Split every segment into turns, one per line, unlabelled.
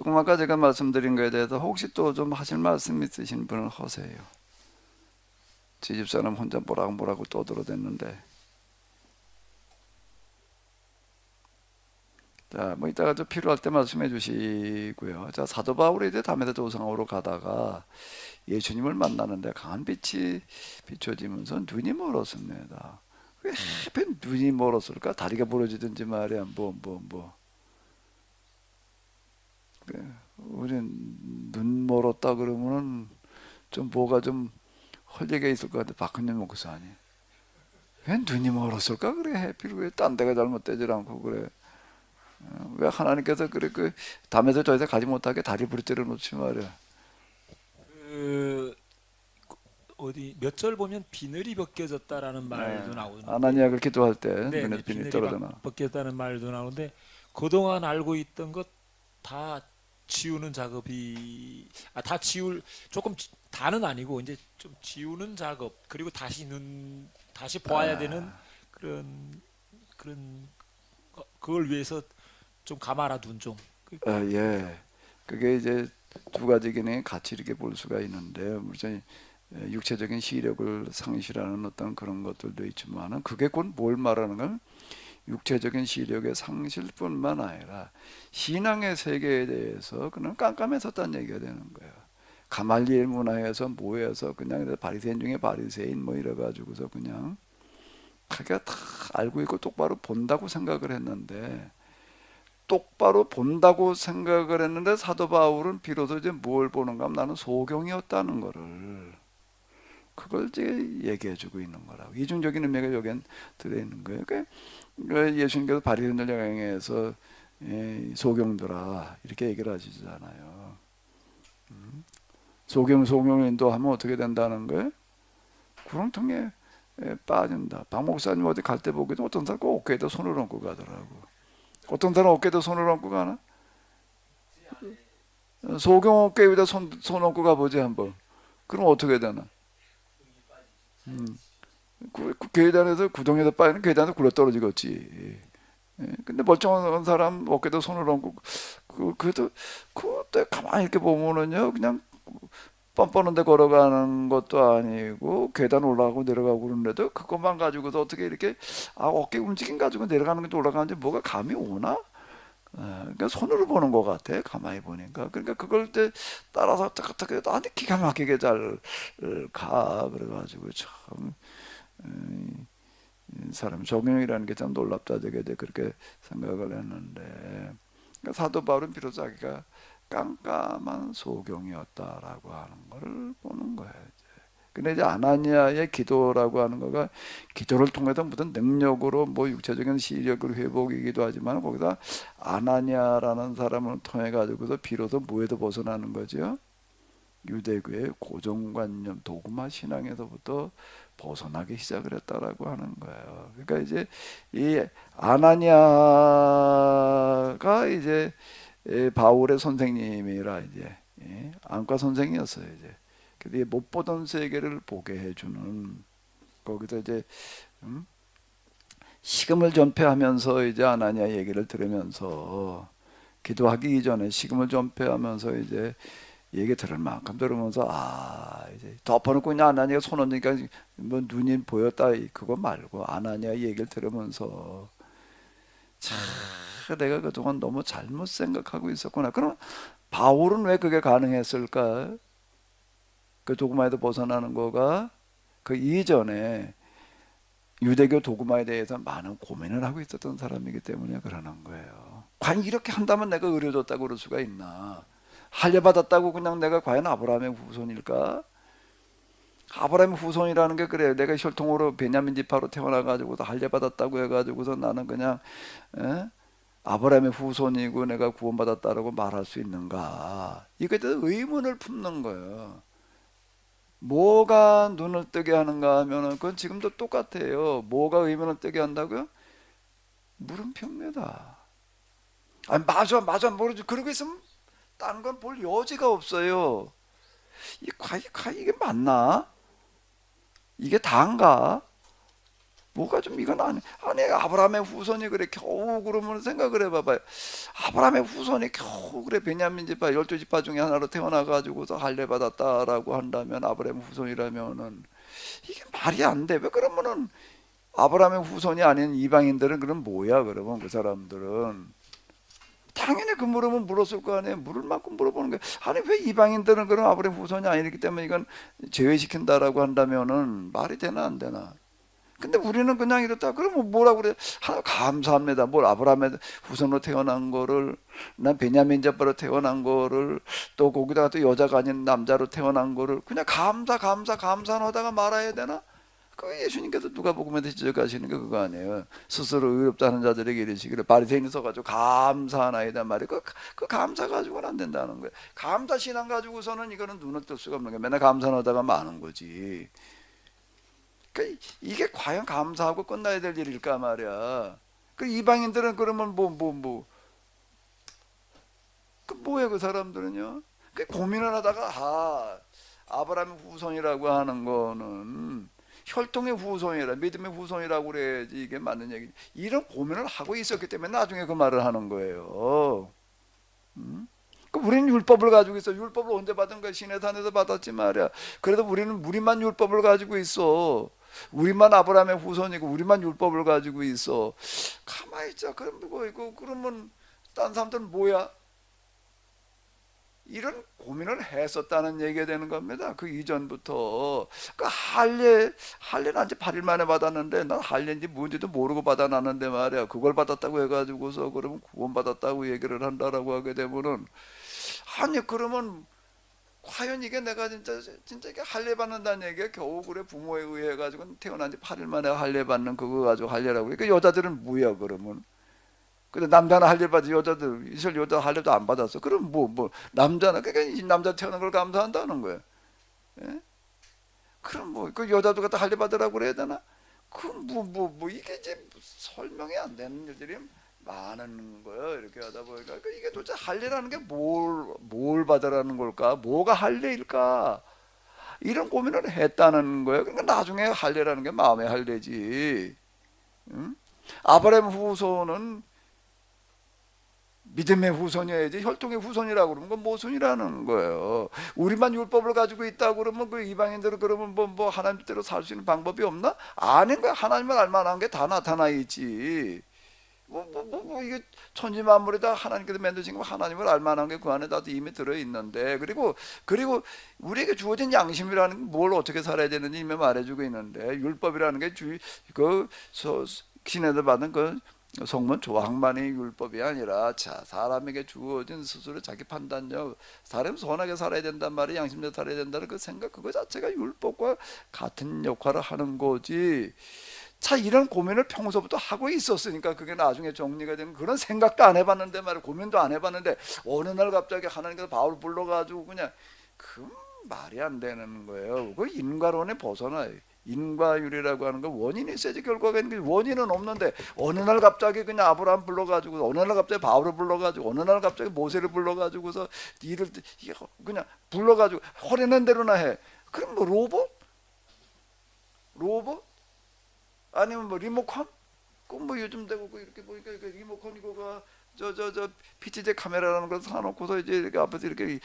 조금 아까 제가 말씀드린 거에 대해서 혹시 또 좀 하실 말씀 있으신 분은 하세요. 제 집사람 혼자 뭐라고 떠들어댔는데. 자, 뭐 이따가 좀 필요할 때 말씀해 주시고요. 자, 사도 바울이 이제 다메섹 도상으로 가다가 예수님을 만나는데 강한 빛이 비춰지면서 눈이 멀었습니다. 왜 하필 눈이 멀었을까? 다리가 부러지든지 말이야. 우린 눈 멀었다 그러면은 좀 뭐가 좀 헐리게 있을 것 같아. 박헌년 목사님. 왜 눈이 멀었을까? 그래 하필 왜 딴 데가 잘못되질 않고 그래. 왜 하나님께서 그래 그 담에서 저에서 가지 못하게 다리 부러뜨려 놓지 말이야.
그 어디 몇 절 보면 비늘이 벗겨졌다라는
네.
말도 나오는데,
아나니아가 기도할 때
네네,
눈에서 비늘이
비늘이
떨어져나.
벗겼다는 말도 나오는데, 그동안 알고 있던 것 다 지우는 작업이, 다 지울, 조금 다는 아니고 이제 좀 지우는 작업, 그리고 다시 보아야 되는 그런 그런 그걸 위해서 좀 감아라 눈 좀.
예. 그게 이제 두 가지 기능이 같이 이렇게 볼 수가 있는데, 물론 육체적인 시력을 상실하는 어떤 그런 것들도 있지만은 그게 곧 뭘 말하는 건 육체적인 시력의 상실뿐만 아니라 신앙의 세계에 대해서 그냥 깜깜했었다는 얘기가 되는 거예요. 가말리엘 문화에서 모여서 그냥 바리새인 중에 바리새인 뭐 이래 가지고서 그냥 자기가 다 알고 있고 똑바로 본다고 생각을 했는데, 똑바로 본다고 생각을 했는데 사도 바울은 비로소 이제 뭘 보는가 하면 나는 소경이었다는 거를, 그걸 이제 얘기해주고 있는 거라고. 이중적인 의미가 여기엔 들어있는 거예요. 그러니까 예수님께서 바리새인들 향해서 소경들아 이렇게 얘기를 하시잖아요. 소경인도 하면 어떻게 된다는 거예요? 구렁텅이에 빠진다. 박 목사님 어디 갈 때 보기도 어떤 사람 꼭 어깨에다 손을 얹고 가더라고. 어떤 사람 어깨에다 손을 얹고 가나? 소경 어깨에다 손 얹고 가보지 한번. 그럼 어떻게 되나? 그 계단에서 구덩이에서 빠지는 계단에서 굴러떨어지겠지. 근데 멀쩡한 사람 어깨에다 손을 얹고 그래도 그때 가만히 이렇게 보면은요 그냥 뻔뻔한데 걸어가는 것도 아니고 계단 올라가고 내려가고 그러는데도 그것만 가지고서 어떻게 이렇게 어깨 움직임 가지고 내려가는 건지 올라가는지 뭐가 감이 오나? 그러니까 손으로 보는 것 같아 가만히 보니까. 그러니까 그걸 때 따라서 딱딱하게 아주 기가 막히게 잘 가. 그래가지고 참 사람 적용이라는 게 참 놀랍다 되게 그렇게 생각을 했는데, 그러니까 사도 바울은 비로소 자기가 깜깜한 소경이었다라고 하는 것을 보는 거예요. 근데 이제 아나니아의 기도라고 하는 거가 기도를 통해서 무슨 능력으로 뭐 육체적인 시력을 회복이기도 하지만 거기서 아나니아라는 사람을 통해 가지고서 비로소 뭐에도 벗어나는 거죠. 유대교의 고정관념 도구마 신앙에서부터 벗어나기 시작을 했다라고 하는 거예요. 그러니까 이제 이 아나니아가 이제 바울의 선생님이라 이제 안과 선생이었어요. 이제 근데 못 보던 세계를 보게 해주는, 거기서 이제 음? 식음을 전폐하면서 이제 아나니아 얘기를 들으면서 기도하기 이전에 식음을 전폐하면서 이제 얘기 들을 만큼 들으면서 이제 덮어놓고 그냥 아나니아 손 얹으니까 뭐 눈이 보였다 그거 말고 아나니아 얘기를 들으면서 참 내가 그동안 너무 잘못 생각하고 있었구나. 그럼 바울은 왜 그게 가능했을까? 그 도구마에도 벗어나는 거가 그 이전에 유대교 도구마에 대해서 많은 고민을 하고 있었던 사람이기 때문에 그러는 거예요. 과연 이렇게 한다면 내가 의료줬다고 그럴 수가 있나? 할례받았다고 그냥 내가 과연 아브라함의 후손일까? 아브라함의 후손이라는 게 그래요. 내가 혈통으로 베냐민 지파로 태어나가지고 할례받았다고 해가지고서 나는 그냥 에? 아브라함의 후손이고 내가 구원받았다라고 말할 수 있는가? 이거에 대해서 의문을 품는 거예요. 뭐가 눈을 뜨게 하는가 하면은 그건 지금도 똑같아요. 뭐가 의문을 뜨게 한다고요? 물음표입니다. 아니 맞아 모르지. 그러고 있으면 다른 건 볼 여지가 없어요. 과연 이게 맞나? 이게 다인가? 뭐가 좀 이건 아니 아브라함의 후손이 그래 겨우 그러면 생각을 해봐봐요. 아브라함의 후손이 겨우 그래 베냐민 지파 12지파 중에 하나로 태어나 가지고서 할례 받았다라고 한다면 아브라함 후손이라면은 이게 말이 안 돼. 왜 그러면은 아브라함의 후손이 아닌 이방인들은 그럼 뭐야? 그러면 그 사람들은 당연히 그 물으면 물었을 거 아니에요. 물을 만큼 물어보는 거예요. 아니 왜 이방인들은 그럼 아브라함 후손이 아니기 때문에 이건 제외시킨다라고 한다면은 말이 되나 안 되나? 근데 우리는 그냥 이렇다. 그러면 뭐라고 그래? 감사합니다. 뭘 아브라함의 후손으로 태어난 거를, 난 베냐민 자파로 태어난 거를, 또 거기다가 또 여자가 아닌 남자로 태어난 거를 그냥 감사하다가 말아야 되나? 그 예수님께서 누가복음에서 지적하시는 게 그거 아니에요. 스스로 의롭다 하는 자들에게 이르시기를 바리새인이 서가지고 감사하나이다 말이 그 감사 가지고는 안 된다는 거예요. 감사 신앙 가지고서는 이거는 눈을 뜰 수가 없는 거예요. 맨날 감사하다가 마는 거지. 그러니까 이게 과연 감사하고 끝나야 될 일일까 말이야. 그 이방인들은 그러면 그 뭐예요 그 사람들은요? 그 고민을 하다가 아브라함의 후손이라고 하는 거는 혈통의 후손이라 믿음의 후손이라고 그래야지 이게 맞는 얘기. 이런 고민을 하고 있었기 때문에 나중에 그 말을 하는 거예요. 그 우리는 율법을 가지고 있어. 율법을 언제 받은 거야? 시내산에서 받았지 말이야. 그래도 우리만 율법을 가지고 있어. 우리만 아브라함의 후손이고 우리만 율법을 가지고 있어. 가만히 있자. 그러면 딴 사람들은 뭐야? 이런 고민을 했었다는 얘기가 되는 겁니다. 그 이전부터. 그 할례는 한지 8일 만에 받았는데 난 할례인지 뭔지도 모르고 받아놨는데 말이야. 그걸 받았다고 해가지고서 그러면 구원받았다고 얘기를 한다라고 하게 되면은 아니 그러면 과연 이게 내가 진짜 이게 할례 받는다는 얘기가 겨우 그래 부모에 의해 가지고 태어난 지 8일 만에 할례 받는 그거 가지고 할례라고. 그러니까 여자들은 뭐야 그러면? 근데 남자는 할례 받지 여자들 이스라엘 여자 할례도 안 받았어. 그럼 남자는 그러니까 이 남자 태어난 걸 감사한다는 거야. 예? 그럼 그 여자도 갖다 할례 받으라고 그래야 되나? 이게 이제 설명이 안 되는 일들이 많은 거예요. 이렇게 하다 보니까 그러니까 이게 도대체 할례라는 게 뭘 받으라는 걸까? 뭐가 할례일까? 이런 고민을 했다는 거예요. 그러니까 나중에 할례라는 게 마음의 할례지. 응? 아브라함 후손은 믿음의 후손이어야지 혈통의 후손이라고 그러면 그건 모순이라는 거예요. 우리만 율법을 가지고 있다고 그러면 그 이방인들은 그러면 하나님 뜻대로 살 수 있는 방법이 없나? 아닌 거야. 하나님을 알만한 게 다 나타나 있지. 이게 천지 만물에다 하나님께서 만드신 거 하나님을 알만한 게 그 안에 다 이미 들어 있는데 그리고 우리에게 주어진 양심이라는 게 뭘 어떻게 살아야 되는지 이미 말해주고 있는데 율법이라는 게 신에서 받은 그 성문 조항만이 율법이 아니라 사람에게 주어진 스스로 자기 판단력, 사람이 선하게 살아야 된단 말이 양심대로 살아야 된다는 그 생각 그거 자체가 율법과 같은 역할을 하는 거지. 자 이런 고민을 평소부터 하고 있었으니까 그게 나중에 정리가 되는 그런 생각도 안 해봤는데 말이야. 고민도 안 해봤는데 어느 날 갑자기 하나님께서 바울 불러가지고 그냥 그 말이 안 되는 거예요. 그 인과론에 벗어나요. 인과율이라고 하는 거 원인이 있어야지 결과가 있는 게 원인은 없는데 어느 날 갑자기 그냥 아브라함 불러가지고 어느 날 갑자기 바울을 불러가지고 어느 날 갑자기 모세를 불러가지고서 일을 그냥 불러가지고 허리는 대로나 해. 그럼 로봇? 아니면 리모컨? 그 요즘 되고 이렇게 보니까 리모컨 이거가 저 PTZ 카메라라는 걸 사놓고서 이제 이렇게 앞에서 이렇게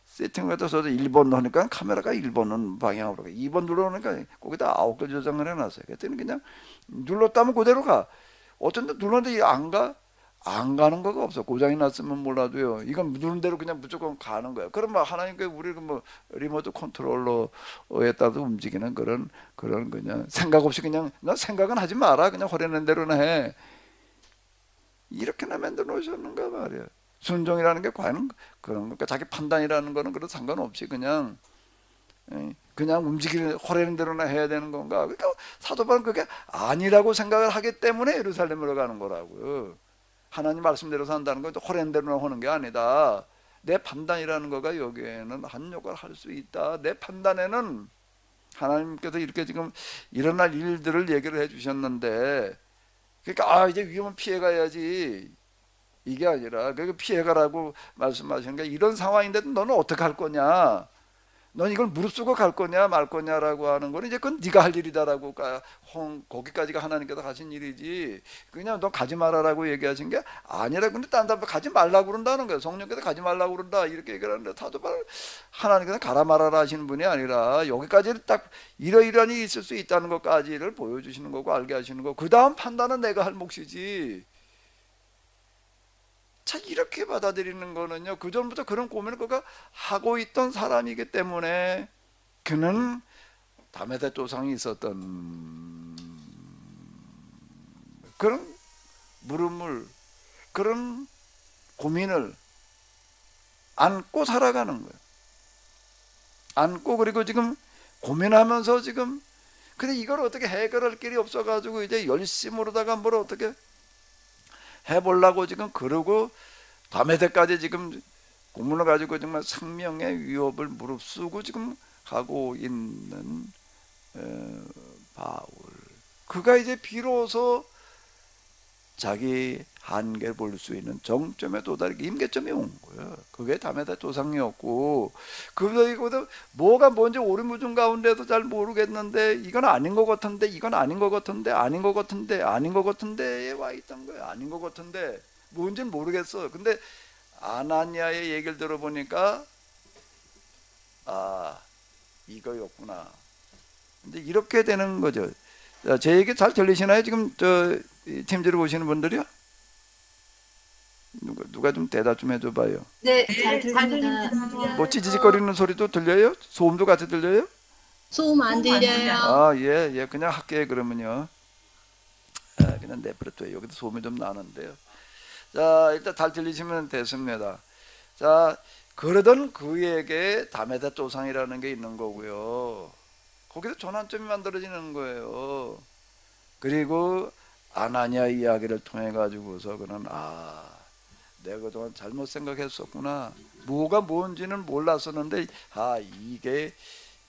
세팅을 해서 1번 하니까 카메라가 1번은 방향으로 가. 2번 눌러놓으니까 거기다 9개 조정을 해놨어요. 그랬더니 그냥 눌렀다면 그대로 가. 어쩐 데 눌렀는데 안 가? 안 가는 거가 없어. 고장이 났으면 몰라도요. 이건 누른 대로 그냥 무조건 가는 거야. 그럼 하나님께 우리 리모트 컨트롤러에 따라서 움직이는 그런 그냥 생각 없이 그냥 너 생각은 하지 마라. 그냥 허리는 대로나 해. 이렇게나 만들어 놓으셨는가 말이야. 순종이라는 게 과연 그런 거니까 자기 판단이라는 거는 그런 상관없이 그냥 움직이는 허리는 대로나 해야 되는 건가? 그러니까 사도 바울은 그게 아니라고 생각을 하기 때문에 예루살렘으로 가는 거라고요. 하나님 말씀대로 산다는 건 허리는 대로나 하는 게 아니다. 내 판단이라는 거가 여기에는 한 역할을 할 수 있다. 내 판단에는 하나님께서 이렇게 지금 일어날 일들을 얘기를 해주셨는데 그러니까 이제 위험은 피해가야지. 이게 아니라 피해가라고 말씀하시는 게 이런 상황인데도 너는 어떻게 할 거냐? 넌 이걸 무릅쓰고 갈 거냐 말 거냐라고 하는 거는 이제 그건 네가 할 일이다라고 거기까지가 하나님께서 하신 일이지 그냥 너 가지 말아라고 얘기하신 게 아니라 근데 딴 사람 가지 말라고 그런다는 거예요. 성령께서 가지 말라고 그런다 이렇게 얘기를 하는데 사도바울 하나님께서 가라 말아라 하시는 분이 아니라 여기까지 딱 이러이러한 일이 있을 수 있다는 것까지를 보여주시는 거고 알게 하시는 거고 그 다음 판단은 내가 할 몫이지. 자 이렇게 받아들이는 거는요 그 전부터 그런 고민을 그가 하고 있던 사람이기 때문에 그는 다메섹 조상이 있었던 그런 물음을 그런 고민을 안고 살아가는 거예요. 안고 그리고 지금 고민하면서 지금 근데 이걸 어떻게 해결할 길이 없어가지고 이제 열심으로다가 뭘 어떻게 해보려고 지금 그러고 다메섹까지 지금 고문을 가지고 정말 생명의 위협을 무릅쓰고 지금 가고 있는 바울 그가 이제 비로소 자기 한계를 볼 수 있는 정점에 도달하기 임계점이 온 거예요. 그게 다메섹 조상이었고 그보다 뭐가 뭔지 오리무중 가운데도 잘 모르겠는데 이건 아닌 것 같은데 이건 아닌 것 같은데 아닌 것 같은데 아닌 것 같은데에 와 있던 거예요. 아닌 것 같은데 뭔지는 모르겠어. 근데 아나니아의 얘기를 들어보니까 아 이거였구나. 근데 이렇게 되는 거죠. 자, 제 얘기 잘 들리시나요? 지금 팀즈를 보시는 분들이요? 누가 좀 대답 좀 해줘봐요.
네, 잘 들립니다.
뭐 찌지직거리는 소리도 들려요? 소음도 같이 들려요?
소음 안 들려요.
아, 예, 예, 그냥 할게요 그러면요. 그냥 내버려둬요. 여기도 소음이 좀 나는데요. 자, 일단 잘 들리시면 됐습니다. 자, 그러던 그에게 다메섹 조상이라는 게 있는 거고요. 거기서 전환점이 만들어지는 거예요. 그리고 아나니아 이야기를 통해 가지고서 그는 내가 그동안 잘못 생각했었구나. 뭐가 뭔지는 몰랐었는데 이게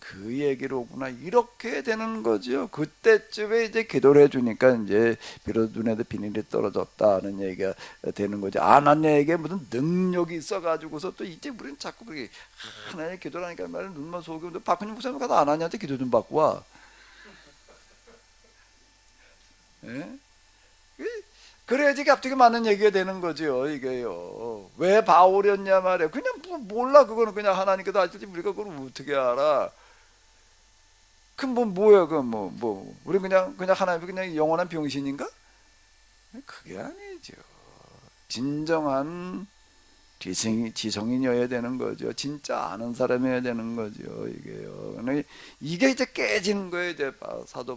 그 얘기로구나. 이렇게 되는 거죠. 그때쯤에 이제 기도를 해주니까 이제 비로소 눈에도 비닐이 떨어졌다는 얘기가 되는 거죠. 아나니아에게 무슨 능력이 있어가지고서 또 이제 우리는 자꾸 그렇게 하나님 기도를 하니까 말은 눈만 속이고 박근혜 목사님 가서 아나니아한테 기도 좀 받고 와. 예? 그래야지 갑자기 많은 얘기가 되는 거죠. 이게요. 왜 바울이었냐 말이야. 그냥 몰라. 그거는 그냥 하나님께서 하실지 우리가 그걸 어떻게 알아. 뭐야 우리 그냥 하나님이 그냥 영원한 병신인가? 그게 아니죠. 진정한 지성인이어야 되는 거죠. 진짜 아는 사람이어야 되는 거죠. 이게요. 이게 이제 깨지는 거예요. 이제 사도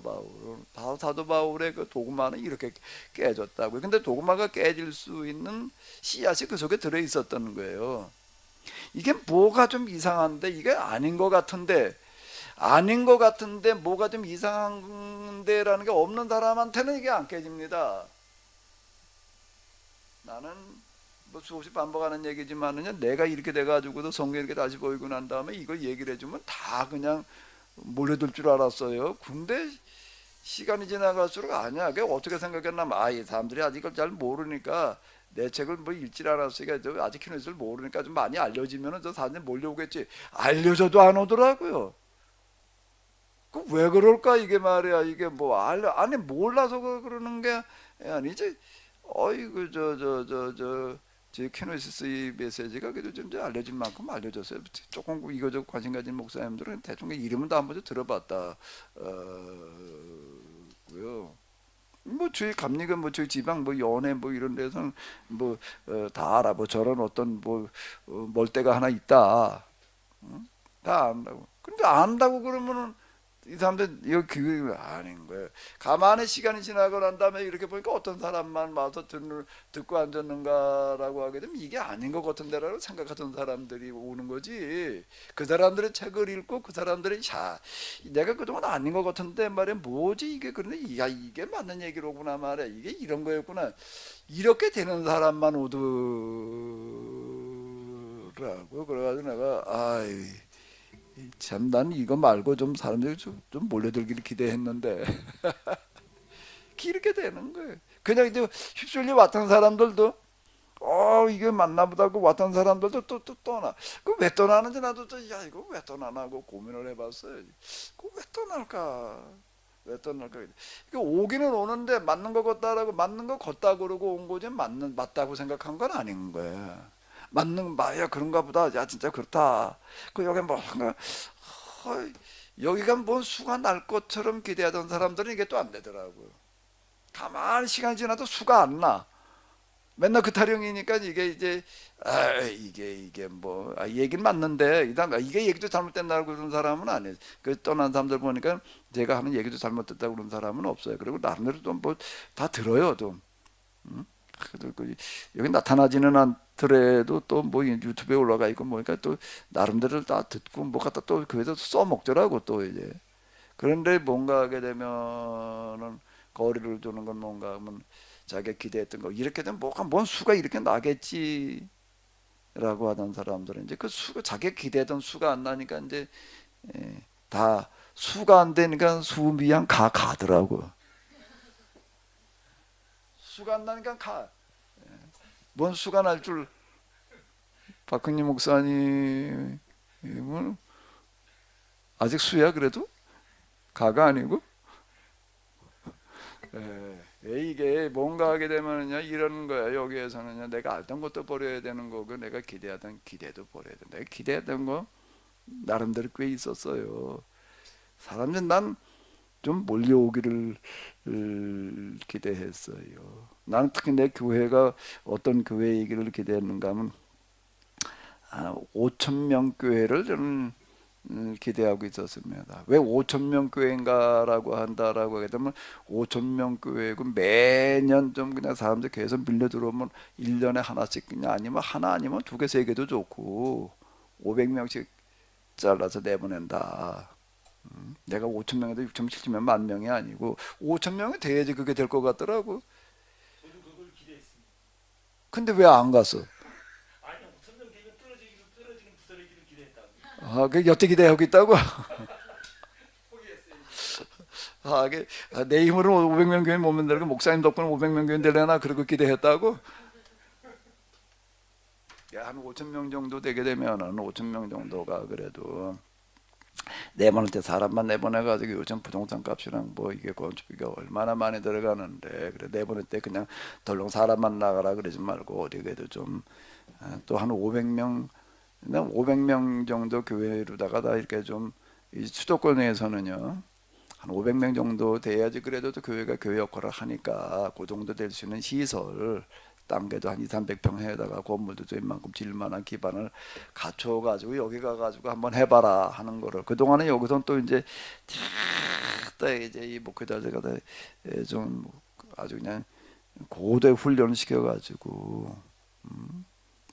바울의 그 도구마는 이렇게 깨졌다고요. 근데 도구마가 깨질 수 있는 씨앗이 그 속에 들어 있었던 거예요. 이게 뭐가 좀 이상한데 이게 아닌 것 같은데 뭐가 좀 이상한데라는 게 없는 사람한테는 이게 안 깨집니다. 나는 뭐 수없이 반복하는 얘기지만은 내가 이렇게 돼가지고도 성경 이렇게 다시 보이고 난 다음에 이걸 얘기를 해주면 다 그냥 몰려들 줄 알았어요. 근데 시간이 지나갈수록 아니야. 그게 어떻게 생각했나? 이 사람들이 아직 이걸 잘 모르니까 내 책을 뭐 읽질 않았으니까 아직 키노스를 모르니까 좀 많이 알려지면은 저 사람들이 몰려오겠지. 알려줘도 안 오더라고요. 왜 그럴까 이게 말이야. 이게 뭐 아니 몰라서 그러는 게 아니지. 어이구 제 키노시스 이 메시지가 그래도 좀 알려질 만큼 알려졌어요. 조금 이거저거 관심 가진 목사님들은 대충 이름은 다 한번 들어봤다. 고요. 뭐 저희 감리교 뭐 저희 지방 뭐 연애 뭐 이런 데서는 다 알아. 뭐 저런 어떤 멀대가 하나 있다. 응? 다 안다고. 근데 안다고 그러면은 이 사람들 이거 그게 아닌 거예요. 가만히 시간이 지나고 난 다음에 이렇게 보니까 어떤 사람만 와서 듣고 앉았는가라고 하게 되면 이게 아닌 것 같은데라고 생각하던 사람들이 오는 거지. 그 사람들의 책을 읽고 그 사람들이 내가 그동안 아닌 것 같은데 말이야 뭐지 이게 그런데 이게 맞는 얘기로구나 말이야. 이게 이런 거였구나. 이렇게 되는 사람만 오더라고. 그래가지고 내가 참 난 이거 말고 좀 사람들이 좀 몰려들기를 기대했는데 이렇게 되는 거예요. 그냥 이제 휩쓸려 왔던 사람들도 이게 맞나 보다 고 왔던 사람들도 또 떠나. 그 왜 떠나는지 나도 야 이거 왜 떠나나 하고 고민을 해봤어요. 그 왜 떠날까? 왜 떠날까? 이거 오기는 오는데 맞는 거 같다라고 맞는 거 같다 그러고 온 거지 맞다고 생각한 건 아닌 거야. 맞는 말이야 그런가 보다. 야 진짜 그렇다. 그 여기 뭔가 여기가 뭔 수가 날 것처럼 기대하던 사람들은 이게 또 안 되더라고. 가만히 시간이 지나도 수가 안 나. 맨날 그 타령이니까 이게 이제 이게 뭐 얘기는 맞는데 이게 얘기도 잘못된다고 그러는 사람은 아니에요. 그 떠난 사람들 보니까 제가 하는 얘기도 잘못됐다고 그러는 사람은 없어요. 그리고 나름대로 또 뭐 다 들어요, 또. 응? 여기 나타나지는 않더라도 또 뭐 유튜브에 올라가 있고 뭐니까 또 나름대로 다 듣고 뭐 갖다 또 그에서 써먹더라고 또 이제. 그런데 뭔가 하게 되면은 거리를 두는 건 뭔가 하면 자기가 기대했던 거 이렇게 되면 뭔 수가 이렇게 나겠지라고 하던 사람들은 이제 그 수가 자기가 기대했던 수가 안 나니까 이제 다 수가 안 되니까 수미양 가더라고. 수가 안 나니까 가. 뭔 수가 날 줄 박흥림 목사님은 아직 수야 그래도 가가 아니고. 이게 뭔가 하게 되면은요 이런 거야. 여기에서는요 내가 알던 것도 버려야 되는 거고 내가 기대하던 기대도 버려야 된다. 내가 기대했던 거 나름대로 꽤 있었어요. 사람들 난 좀 몰려오기를 기대했어요. 나는 특히 내 교회가 어떤 교회이기를 기대했는가 하면 5천 명 교회를 저는 기대하고 있었습니다. 왜 5천 명 교회인가라고 한다라고 하게 되면 5천 명 교회고 매년 좀 그냥 사람들 계속 밀려 들어오면 1년에 하나씩 그냥 아니면 하나 아니면 두 개, 세 개도 좋고 500명씩 잘라서 내보낸다. 내가 5천 명에도 6천, 7천 명, 10,000명이 아니고 5천 명이 돼야지 그게 될 것 같더라고.
저도 그걸 기대했습니다.
근데 왜 안 갔어?
아니 5천 명 되면 떨어지는 부서지기를 기대했다고.
그 여태 기대하고 있다고?
포기했어요.
내 힘으로 500명 교회 못 만들고 목사님 덕분에 500명 교회 되려나 그러고 기대했다고? 한 5천 명 정도 되게 되면은 5천 명 정도가 그래도 내보낼 때 사람만 내보내가지고 요즘 부동산 값이랑 뭐 이게 건축비가 얼마나 많이 들어가는데 그래 내보낼 때 그냥 덜렁 사람만 나가라 그러지 말고 어디 그래도 좀 또 한 500명 500명 정도 교회로다가 다 이렇게 좀 이 수도권에서는요 한 500명 정도 돼야지 그래도 또 교회가 교회 역할을 하니까 그 정도 될 수 있는 시설 땅계도 한 2, 300평 해다가 건물도 좀 이만큼 질만한 기반을 갖춰가지고 여기 가가지고 한번 해봐라 하는 거를 그동안에 여기선 또 이제 다 이제 이 목회자들가 좀 아주 그냥 고도의 훈련을 시켜가지고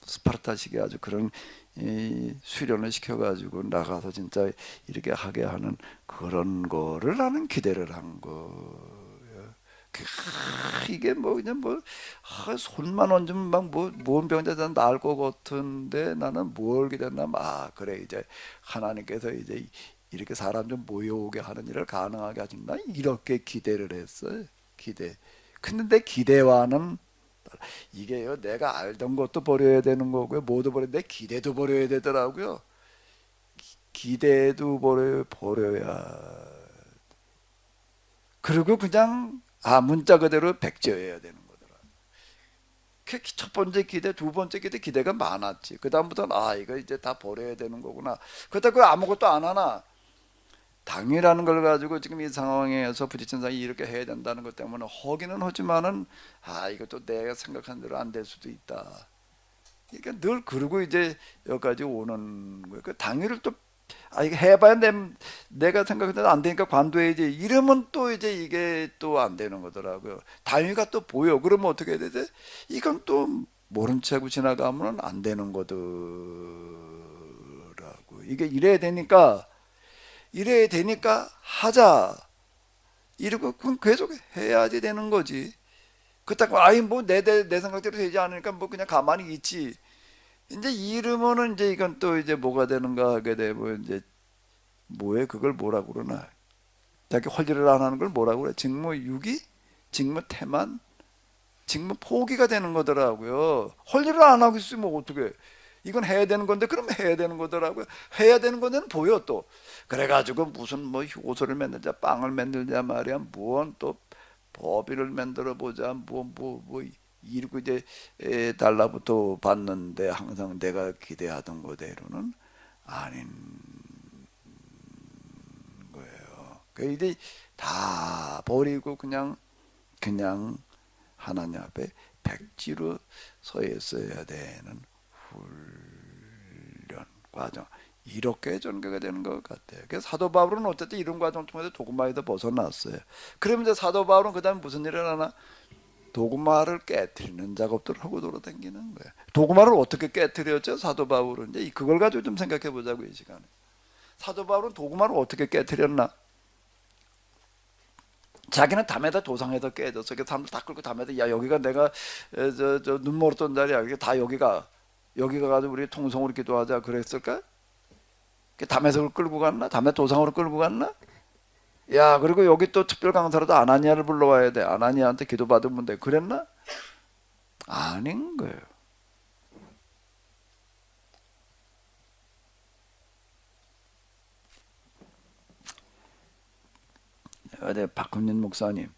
스파르타식의 아주 그런 이 수련을 시켜가지고 나가서 진짜 이렇게 하게 하는 그런 거를 나는 기대를 한 거. 이게 뭐 그냥 뭐 손만 얹으면 막뭐 무언병자다 나을 것 같은데 나는 뭘 기대했나 그래 이제 하나님께서 이제 이렇게 사람 좀 모여오게 하는 일을 가능하게 하신다 이렇게 기대를 했어요. 기대. 근데 내 기대와는 이게요 내가 알던 것도 버려야 되는 거고요 뭐도 버려야 내 기대도 버려야 되더라고요. 기대도 버려야 그리고 그냥 문자 그대로 백지어야 되는 거더라. 첫 번째 기대, 두 번째 기대가 많았지. 그 다음부터는 이거 이제 다 버려야 되는 거구나. 그렇다고 아무것도 안 하나. 당이라는 걸 가지고 지금 이 상황에서 부딪힌 상황이 이렇게 해야 된다는 것 때문에 허기는 하지만은 이것도 내가 생각한 대로 안 될 수도 있다. 그러니까 늘 그러고 이제 여기까지 오는 거예요. 그 당일을 또 이거 해봐야 내가 생각해도 안 되니까 관둬야지. 이러면 또 이제 이게 또 안 되는 거더라고요. 단위가 또 보여. 그러면 어떻게 해야 되지? 이건 또 모른 채 하고 지나가면 안 되는 거더라고. 이게 이래야 되니까 하자. 이러고 그럼 계속 해야지 되는 거지. 그렇다고 뭐 내 생각대로 되지 않으니까 뭐 그냥 가만히 있지. 이제 이러면은 이제 이건 또 이제 뭐가 되는가 하게 되고 이제 그걸 뭐라고 그러나 자기 헐리를 안 하는 걸 뭐라고 그래 직무유기 직무태만 지금 포기가 되는 거더라고요. 할 일을 안 하고 있으면 어떻게? 이건 해야 되는 건데 그럼 해야 되는 거더라고요. 해야 되는 건데는 보여 또. 그래가지고 무슨 뭐 효소를 만들자, 빵을 만들자 말이야. 무언 또 법인을 만들어 보자. 뭐 이러고 이제 달라붙어 봤는데 항상 내가 기대하던 거대로는 아닌 거예요. 그 이제 다 버리고 그냥 하나님 앞에 백지로 서 있어야 되는 훈련 과정. 이렇게 전개가 되는 것 같아요. 그래서 사도 바울은 어쨌든 이런 과정 통해서 도구마에서 벗어났어요. 그러면 이제 사도 바울은 그 다음에 무슨 일을 하나? 도구마를 깨트리는 작업들을 하고 돌아다니는 거예요. 도구마를 어떻게 깨트렸죠? 사도 바울은 이제 그걸 가지고 좀 생각해 보자고 이 시간에. 사도 바울은 도구마를 어떻게 깨트렸나? 자기는 담에다 도상에다 깨졌어. 그 사람들 다 끌고 담에다 야 여기가 내가 저 눈멀었던 자리야. 이게 다 여기가 가지고 우리 통성으로 기도하자 그랬을까? 그 담에서 끌고 갔나? 담에 도상으로 끌고 갔나? 야 그리고 여기 또 특별 강사로도 아나니아를 불러와야 돼. 아나니아한테 기도 받으면 돼. 그랬나? 아닌 거예요. 어제 박훈진 목사님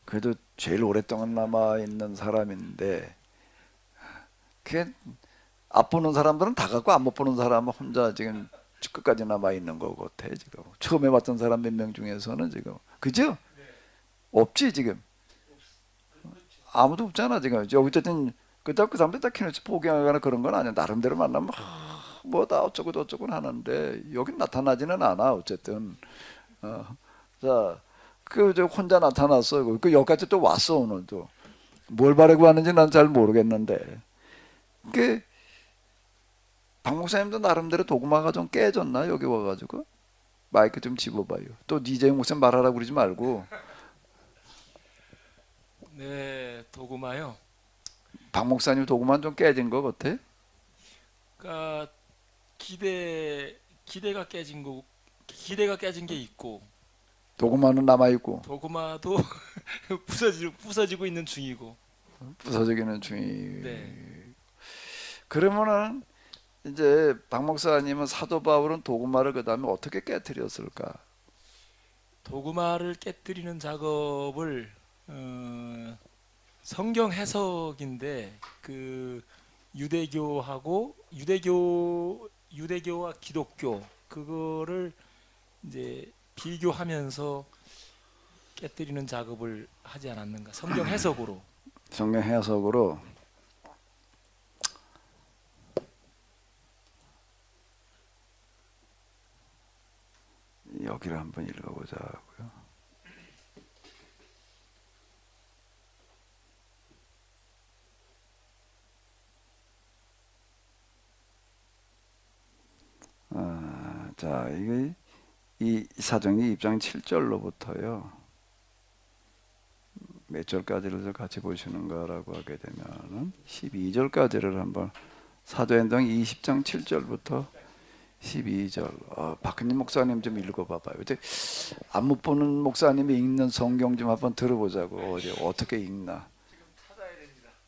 그래도 제일 오랫동안 남아있는 사람인데 그게 앞 보는 사람들은 다 갖고 안 못 보는 사람은 혼자 지금 끝까지 남아있는 거 같아 지금. 처음에 봤던 사람 몇 명 중에서는 지금 그죠? 없지 지금. 아무도 없잖아 지금. 여기 어쨌든 그 사람들 다 키놓지 포기하거나 그런 건 아니야. 나름대로 만나면 뭐 다 어쩌고 저쩌고 하는데 여긴 나타나지는 않아 어쨌든. 자, 저 혼자 나타났어. 그 여기까지 또 왔어 오늘도. 뭘 바라고 하는지 난 잘 모르겠는데. 그 박 목사님도 나름대로 도구마가 좀 깨졌나 여기 와가지고 마이크 좀 집어봐요. 또 DJ 목사님 말하라고 그러지 말고.
네, 도구마요.
박 목사님 도구만 좀 깨진 거 같아?
그러니까 기대가 깨진 게 있고
도구만은 남아있고
도구마도 부서지고 있는 중이고.
부서지기는 중이.
네.
그러면은 이제 박 목사님은 사도 바울은 도구마를 그 다음에 어떻게 깨뜨렸을까?
도구마를 깨뜨리는 작업을 성경 해석인데 그 유대교와 기독교 그거를 이제 비교하면서 깨뜨리는 작업을 하지 않았는가? 성경 해석으로.
성경 해석으로. 여기를 한번 읽어보자고요. 자, 이게 이 사도행전 2장 7절로부터요. 몇 절까지를 같이 보시는가라고 하게 되면은 12절까지를 한번 사도행전 20장 7절부터 12절. 박근님 목사님 좀 읽어봐봐요. 안 못 보는 목사님이 읽는 성경 좀 한번 들어보자고. 어떻게 읽나?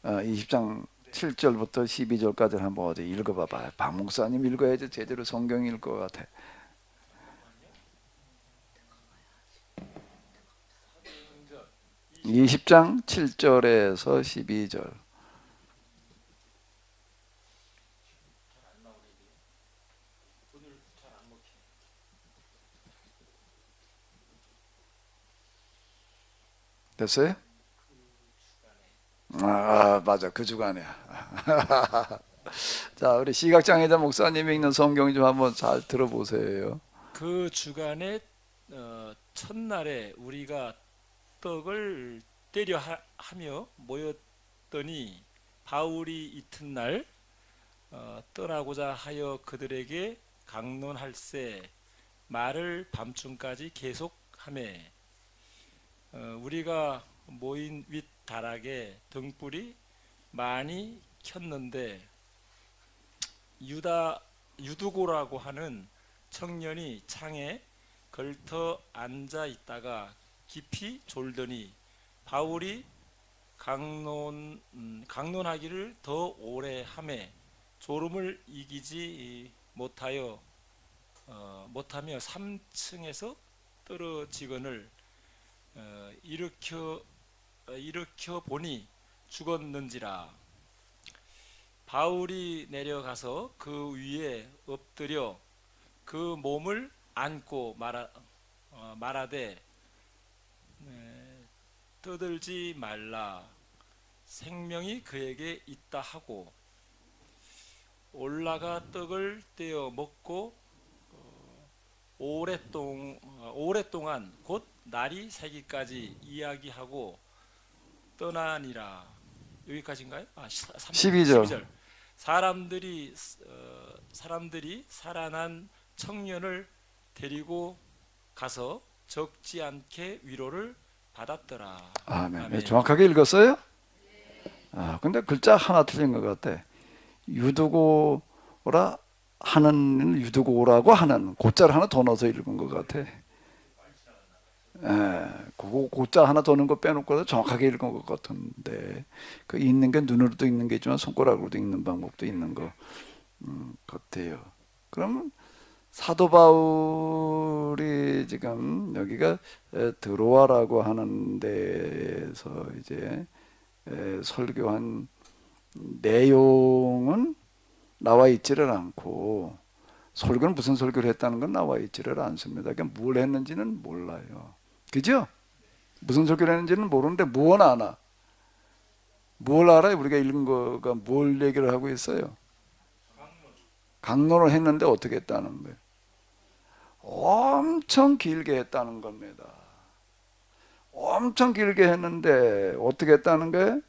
20장 7절부터 12절까지 한번 어디 읽어봐봐요. 박 목사님 읽어야지 제대로 성경 읽을 것 같아.
사도행전
20장 7절에서 12절. 됐어요? 맞아. 그 주간이야. 자, 우리 시각장애자 목사님이 읽는 성경 좀 한번 잘 들어보세요.
그 주간에 첫날에 우리가 떡을 때려 하며 모였더니 바울이 이튿날 떠나고자 하여 그들에게 강론할세 말을 밤중까지 계속하매 우리가 모인 윗 다락에 등불이 많이 켰는데 유두고라고 하는 청년이 창에 걸터 앉아 있다가 깊이 졸더니 바울이 강론하기를 더 오래 하매 졸음을 이기지 못하며 3층에서 떨어지거늘 일으켜 보니 죽었는지라. 바울이 내려가서 그 위에 엎드려 그 몸을 안고 말하되 떠들지 말라, 생명이 그에게 있다 하고 올라가 떡을 떼어 먹고 오랫동안 곧 날이 새기까지 이야기하고 떠나니라. 여기까지인가요?
12절.
사람들이 살아난 청년을 데리고 가서 적지 않게 위로를 받았더라.
아멘.
아멘.
정확하게 읽었어요? 근데 글자 하나 틀린 것 같아. 유두고라 하는, 유두고라고 하는 고자를 하나 더 넣어서 읽은 것 같아. 그거 고자 하나 더 넣은 거 빼놓고 정확하게 읽은 것 같은데, 그 읽는 게 눈으로도 읽는 게 있지만 손가락으로도 읽는 방법도 있는 것 같아요. 그러면 사도 바울이 지금 여기가 드로아라고 하는 데서 이제 설교한 내용은 나와 있지를 않고, 설교는 무슨 설교를 했다는 건 나와 있지를 않습니다. 그러니까 뭘 했는지는 몰라요. 그죠? 무슨 설교를 했는지는 모르는데 뭘 아나? 뭘 알아요? 우리가 읽은 거가 뭘 얘기를 하고 있어요? 강론을 했는데 어떻게 했다는 거예요? 엄청 길게 했다는 겁니다. 엄청 길게 했는데 어떻게 했다는 거예요?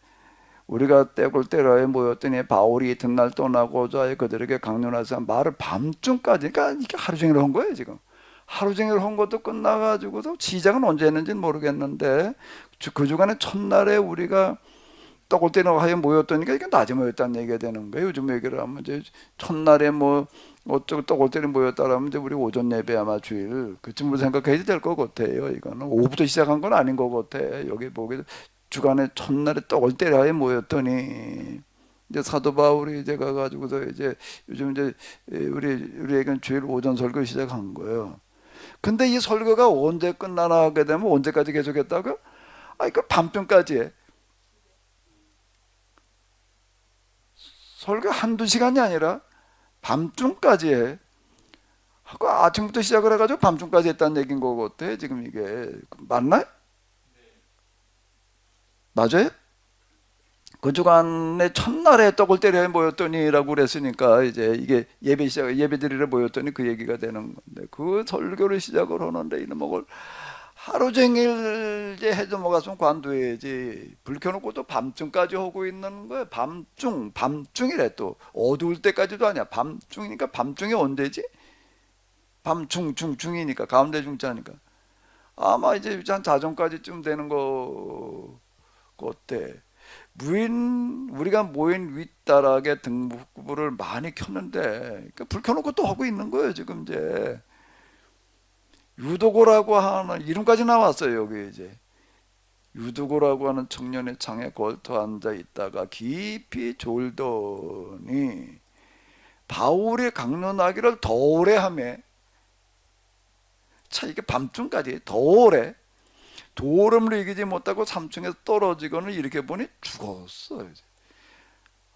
우리가 떼굴떼라에 모였더니 바울이 이튿날 떠나고자 그들에게 강론하사 말을 밤중까지, 그러니까 이게 하루 종일 한 거예요. 지금 하루 종일 한 것도 끝나가지고도 시작은 언제 했는지는 모르겠는데 그 주간에 첫날에 우리가 떡을떼라고 하여 모였더니까 이게 낮에 모였다는 얘기가 되는 거예요. 요즘 얘기를 하면 이제 첫날에 뭐 어쩌고 떡을떼리 모였다라면 이제 우리 오전 예배 아마 주일 그쯤으로 생각해야 될 것 같아요. 이거는 오후부터 시작한 건 아닌 것 같아. 여기 보게 주간에 첫날에 떡을떼라에 모였더니 이제 사도 바울이 이제 가가지고서 이제 요즘 이제 우리에게는 주일 오전 설교 시작한 거예요. 근데 이 설교가 언제 끝나나 하게 되면 언제까지 계속했다고? 그 밤중까지 해. 설교 한두 시간이 아니라 밤중까지 해. 아침부터 시작을 해가지고 밤중까지 했다는 얘기인 거 같아. 지금 이게 맞나요? 맞아요? 그 주간에 첫날에 떡을떼리에 모였더니라고 그랬으니까 이제 이게 예배드리러 모였더니 그 얘기가 되는 건데, 그 설교를 시작을 하는데 이놈을 하루 종일 이제 해도 먹었으면 관둬야지. 불 켜놓고 또 밤중까지 하고 있는 거예요. 밤중이래. 또 어두울 때까지도 아니야. 밤중이니까 밤중이 언제지? 중이니까 가운데 중자니까 아마 이제 한 자정까지쯤 되는 거 같아. 우리가 모인 윗다락에 등불을 많이 켰는데, 그러니까 불 켜놓고 또 하고 있는 거예요. 지금 이제 유도고라고 하는 이름까지 나왔어요. 여기 이제 유두고라고 하는 청년의 창에 걸터 앉아 있다가 깊이 졸더니 바울이 강론하기를 더 오래 하며, 차 이게 밤중까지 더 오래 도름을 이기지 못하고 3층에서 떨어지고는 이렇게 보니 죽었어요.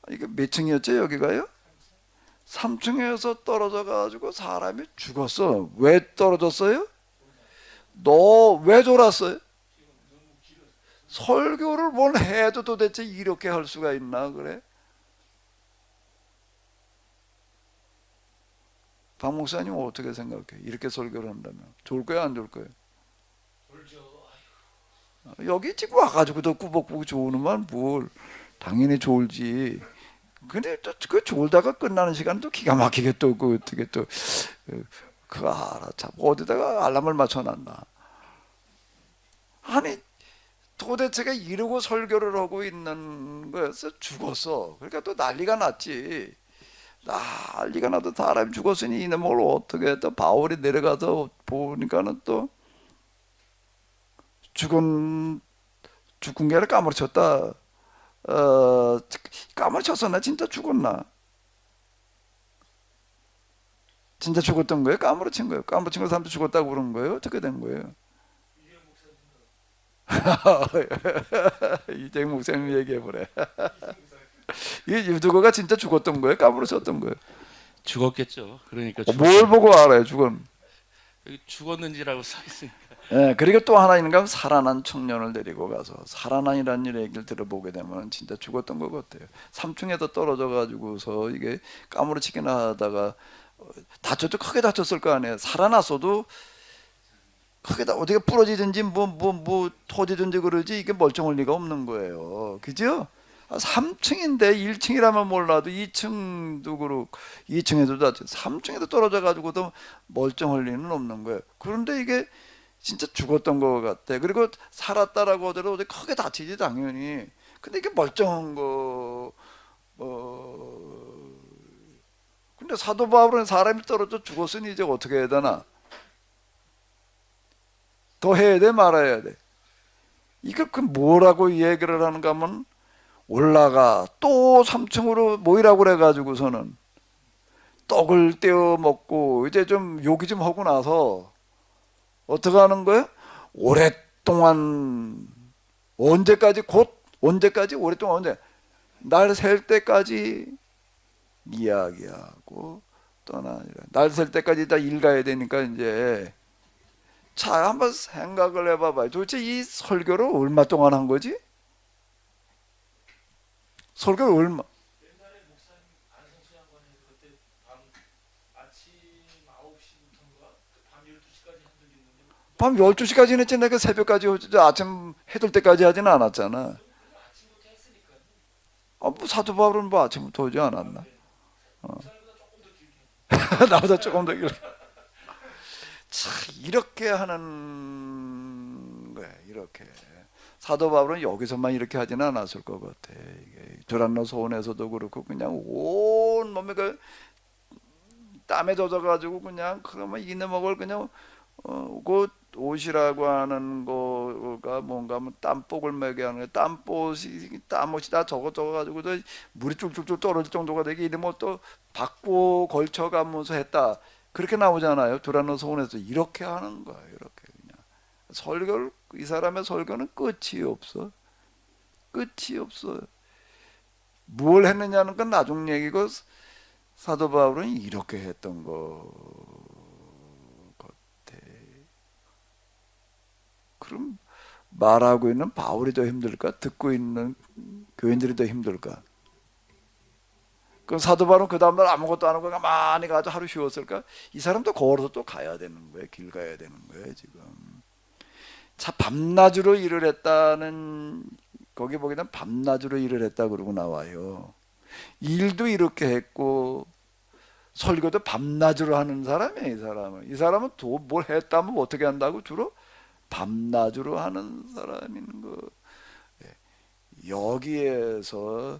이게 몇 층이었죠? 여기가요? 3층에서 떨어져 가지고 사람이 죽었어. 왜 떨어졌어요? 너 왜 졸았어요? 설교를 뭘 해도 도대체 이렇게 할 수가 있나 그래? 박 목사님 어떻게 생각해? 이렇게 설교를 한다면 좋을 거야 안 좋을 거야? 여기 지금 와가지고도 꾸벅꾸벅 좋으면 뭘 당연히 좋을지. 근데 또 그 졸다가 끝나는 시간도 기가 막히게 또 그 어떻게 또 그 알아차고 어디다가 알람을 맞춰놨나? 아니 도대체가 이러고 설교를 하고 있는 거였어. 죽었어. 그러니까 또 난리가 났지. 난리가 나도 사람이 죽었으니 이놈을 어떻게 또 바울이 내려가서 보니까는 또 죽은 게 아니라 까무러쳤다. 까무러쳤었나? 진짜 죽었나? 진짜 죽었던 거예요? 까무러친 거예요? 까무러친 거 사람도 죽었다고 그런 거예요? 어떻게 된 거예요? 이재용 목사님 얘기해보래. 이 유두거가 진짜 죽었던 거예요? 까무러쳤던 거예요?
죽었겠죠. 그러니까
뭘 보고 알아요, 죽은?
여기 죽었는지라고 써 있으니까.
예, 그리고 또 하나 있는 건 살아난 청년을 데리고 가서 살아난이라는 얘기를 들어보게 되면 진짜 죽었던 것 같아요. 3층에서 떨어져 가지고서 이게 까무러치기나 하다가 다쳤도 크게 다쳤을 거 아니에요. 살아났어도 크게 다 어디가 부러지든지 뭐 터지든지 그러지 이게 멀쩡할 리가 없는 거예요. 그죠? 3층인데 1층이라면 몰라도 2층도 그렇고 2층에도 다쳐 3층에도 떨어져 가지고도 멀쩡할 리는 없는 거예요. 그런데 이게 진짜 죽었던 것 같아. 그리고 살았다라고 하더라도 어디 크게 다치지 당연히. 근데 이게 멀쩡한 거. 근데 사도 바울은 사람이 떨어져 죽었으니 이제 어떻게 해야 되나? 더 해야 돼 말아야 돼. 이거 그 뭐라고 얘기를 하는가 하면 올라가 또 3층으로 모이라고 그래가지고서는 떡을 떼어 먹고 이제 좀 요기 좀 하고 나서 어떻게 하는 거예요? 오랫동안 언제까지 언제까지 오랫동안 언제 날 셀 때까지 이야기하고 떠나니라. 날 셀 때까지 다 읽어야 되니까 이제 자 한번 생각을 해봐봐요. 도대체 이 설교를 얼마 동안 한 거지? 설교를 얼마?
옛날에 목사님 안성수 양반이 그때 밤 아침 9시부터인가 밤 12시까지 한 적이 있는데
밤 12시까지는 했지 내가 새벽까지 아침 해뜰 때까지 하지는 않았잖아.
아침부터 했으니까요.
뭐 사도 바울은 뭐 아침부터 오지 않았나?
목사님보다 조금 더 길게.
나보다 조금 더 길어. 참 이렇게 하는 거야. 이렇게 사도 바울은 여기서만 이렇게 하지는 않았을 것 같아. 이게 두란노 소원에서도 그렇고 그냥 온 몸에 그 땀에 젖어가지고 그냥 그러면 이놈을 그냥 그 옷이라고 하는 거가 뭔가 하면 땀복을 매게 하는 거야. 땀옷이 다 적어가지고 물이 쭉쭉쭉 떨어질 정도가 되게 이러면 또 받고 걸쳐가면서 했다. 그렇게 나오잖아요. 두란노 소원에서 이렇게 하는 거야. 이렇게 그냥 설교를 이 사람의 설교는 끝이 없어. 끝이 없어. 뭘 했느냐는 건 나중 얘기고 사도 바울은 이렇게 했던 거 같아. 그럼 말하고 있는 바울이 더 힘들까? 듣고 있는 교인들이 더 힘들까? 그럼 사도 바울은 그 다음날 아무것도 안 하고 가만히 가서 하루 쉬었을까? 이 사람도 걸어서 또 가야 되는 거예요. 길 가야 되는 거예요 지금. 자, 밤낮으로 일을 했다는 거기 보게 되면 밤낮으로 일을 했다 그러고 나와요. 일도 이렇게 했고 설교도 밤낮으로 하는 사람이에요. 이 사람은 또 뭘 했다면 어떻게 한다고? 주로 밤낮으로 하는 사람인 거. 여기에서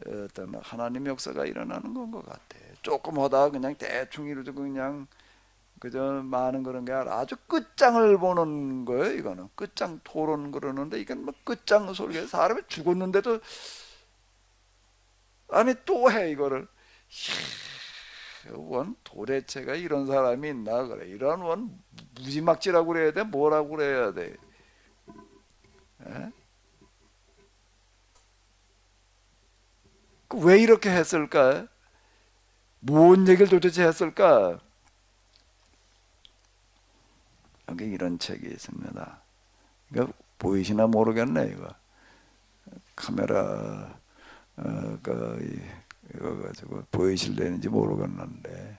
어떤 하나님의 역사가 일어나는 건 것 같아. 조금 하다가 그냥 대충 이루고 그냥 그저 많은 그런 게 아니라 아주 끝장을 보는 거예요. 이거는 끝장 토론 그러는데 이건 뭐 끝장 설교. 사람이 죽었는데도 아니 또 해 이거를. 원 도대체가 이런 사람이 있나 그래. 이런 원 무지막지라고 그래야 돼? 뭐라고 그래야 돼? 왜 이렇게 했을까? 뭔 얘기를 도대체 했을까? 여기 이런 책이 있습니다. 이거 보이시나 모르겠네. 이거 카메라 이거 가지고 보이실래는지 모르겠는데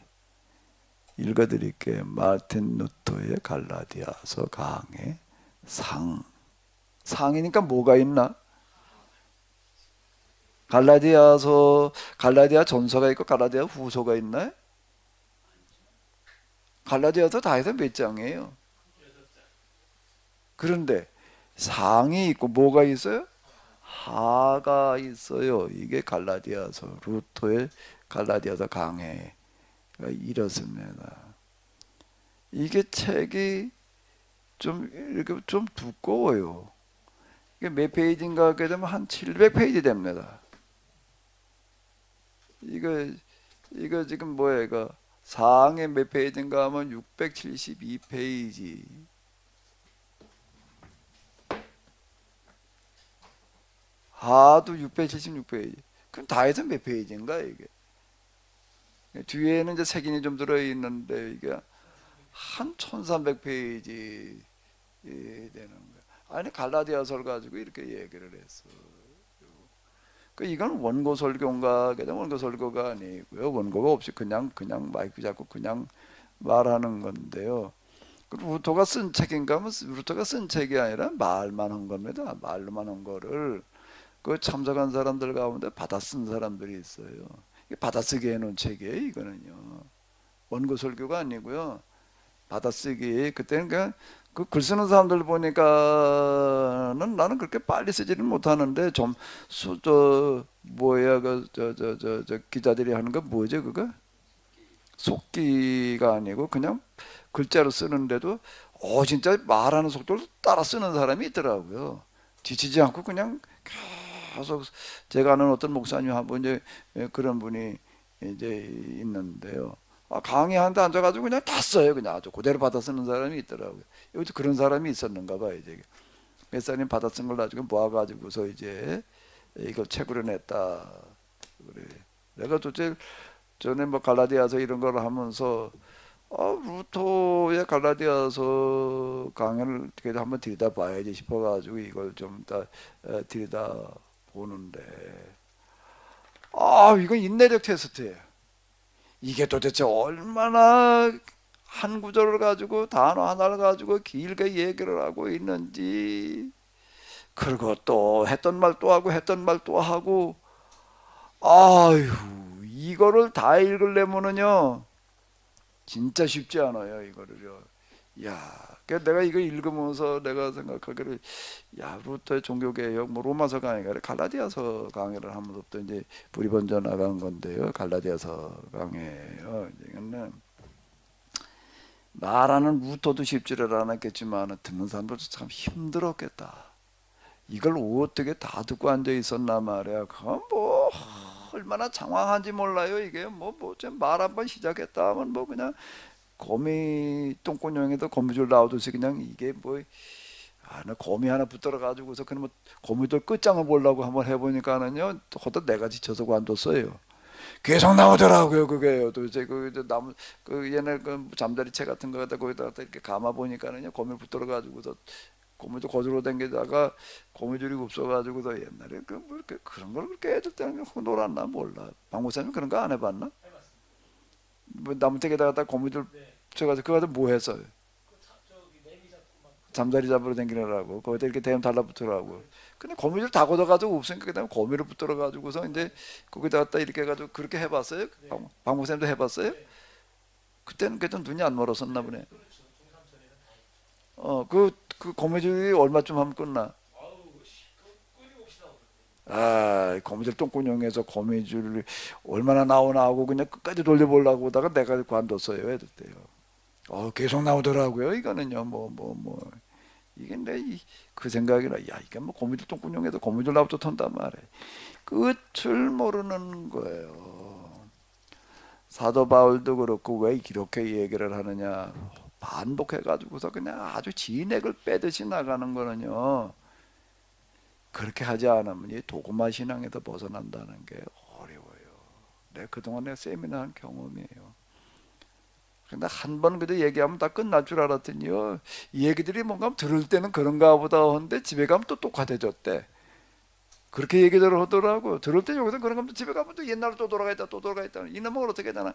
읽어드릴게요. 마틴 루터의 갈라디아서 강의 상이니까 뭐가 있나? 갈라디아 전서가 있고 갈라디아 후서가 있나요? 갈라디아서 다 해서 몇 장이에요? 그런데 상이 있고 뭐가 있어요? 하가 있어요. 이게 갈라디아서 루터의 갈라디아서 강해가 이렇습니다. 이게 책이 좀 이렇게 좀 두꺼워요. 이게 몇 페이지인가 하게 되면 한 700페이지 됩니다. 이거 지금 뭐야 이거 상에 몇 페이지인가 하면 672페이지. 하도 676페이지. 그럼 다 해서 몇 페이지인가 이게? 뒤에는 이제 색인이 좀 들어 있는데 이게 한 1300페이지 되는 거야. 아니 갈라디아서를 가지고 이렇게 얘기를 했어. 그 이건 원고 설교인가? 원고 설교가 아니고요. 원고가 없이 그냥 마이크 잡고 그냥 말하는 건데요. 그 루터가 쓴 책인가 하면 루터가 쓴 책이 아니라 말만 한 겁니다. 말로만 한 거를 그 참석한 사람들 가운데 받아 쓴 사람들이 있어요. 받아쓰기 해놓은 책이에요. 이거는요. 원고 설교가 아니고요. 받아쓰기. 그때는 그냥 그 글 쓰는 사람들 보니까는 나는 그렇게 빨리 쓰지는 못하는데 좀 뭐야 저 기자들이 하는 거 뭐죠 그거? 속기가 아니고 그냥 글자로 쓰는데도 진짜 말하는 속도를 따라 쓰는 사람이 있더라고요. 지치지 않고 그냥 계속 제가 아는 어떤 목사님 한 분 이제 그런 분이 이제 있는데요. 강의하는데 앉아가지고 그냥 다 써요. 그냥 아주 그대로 받아 쓰는 사람이 있더라고요. 여기도 그런 사람이 있었는가 봐요. 이제 목사님 받아 쓴 걸 나중에 모아가지고서 이제 이걸 책으로 냈다. 그래. 내가 도대체 전에 뭐 갈라디아서 이런 걸 하면서 루터의 갈라디아서 강연을 그래도 한번 들여다 봐야지 싶어가지고 이걸 좀 다 들여다 보는데 이건 인내력 테스트예요. 이게 도대체 얼마나 한 구절을 가지고 단어 하나를 가지고 길게 얘기를 하고 있는지 그리고 또 했던 말 또 하고 했던 말 또 하고 이거를 다 읽으려면은요 진짜 쉽지 않아요. 이거를요. 내가 이거 읽으면서 내가 생각하기를 루터의 종교개혁 뭐 로마서 강의가 아니라 갈라디아서 강의를 하면서부터 이제 불이 번져 나간 건데요. 갈라디아서 강의예요. 이거는 말하는 루터도 쉽지를 않았겠지만 듣는 사람들도 참 힘들었겠다. 이걸 어떻게 다 듣고 앉아 있었나 말이야. 그건 뭐 얼마나 장황한지 몰라요. 이게 말 한 번 시작했다 하면 뭐 그냥 거미 똥꼬녕에도 거미줄 나오듯이 그냥 이게 나 거미 하나 붙들어 가지고서 그러면 거미줄 끝장을 보려고 한번 해보니까는요 허다 내가 지쳐서 관뒀어요. 계속 나오더라고요. 그게요. 도대체 나무 옛날 잠자리채 같은 거 갖다 거기다가 이렇게 감아 보니까는요 거미 붙들어 가지고서 고무줄 거즈로 당기다가 고무줄이 없어가지고서 옛날에 그런 걸 그렇게 애들 때는 놀았나 몰라. 박 목사님 그런 거 안 해봤나? 뭐 나무떼기다가 고무줄 쳐가지고 그거 가지고 뭐 했어요? 잠자리 잡으러 당기느라고 거기다 이렇게 대면 달라붙으라고. 근데 거미줄 다 걷어가지고 없으니까 그다음에 거미를 붙들어가지고서 이제 거기다 갖다 이렇게 해가지고 그렇게 해봤어요? 박 목사님도 해봤어요? 그때는 그래도 눈이 안 멀었었나 보네. 그 거미줄이 얼마쯤 하면 끝나? 거미줄 똥구녕에서 거미줄이 얼마나 나오나 하고 그냥 끝까지 돌려보려고 하다가 내가 관뒀어요. 애들 때요. 계속 나오더라고요. 이거는요. 이게 그 생각이라 이게 뭐 거미줄 똥구녕에서 거미줄 나부터 턴단 말이에요. 끝을 모르는 거예요. 사도 바울도 그렇고 왜 이렇게 얘기를 하느냐 반복해가지고서 그냥 아주 진액을 빼듯이 나가는 거는요 그렇게 하지 않으면 이 도구마 신앙에서 벗어난다는 게 어려워요. 내가 그동안에 세미나 한 경험이에요. 근데 한 번 그저 얘기하면 다 끝날 줄 알았더니요 이 얘기들이 뭔가 들을 때는 그런가 보다 하는데 집에 가면 또 똑같아졌대. 그렇게 얘기들을 하더라고. 들을 때 여기서 그런가 보다 집에 가면 또 옛날로 또 돌아가 있다 이놈은 어떻게 되나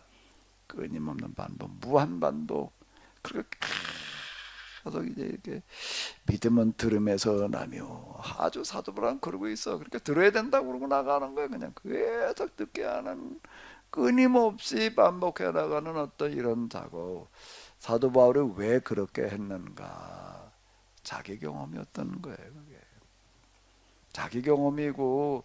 끊임없는 반복 무한 반복 그렇게 계속 이제 이렇게 믿음은 들음에서 나며 아주 사도바울은 그러고 있어. 그렇게 들어야 된다고 그러고 나가는 거야. 그냥 계속 듣게 하는 끊임없이 반복해 나가는 어떤 이런 작업. 사도 바울이 왜 그렇게 했는가? 자기 경험이었던 거예요. 그게 자기 경험이고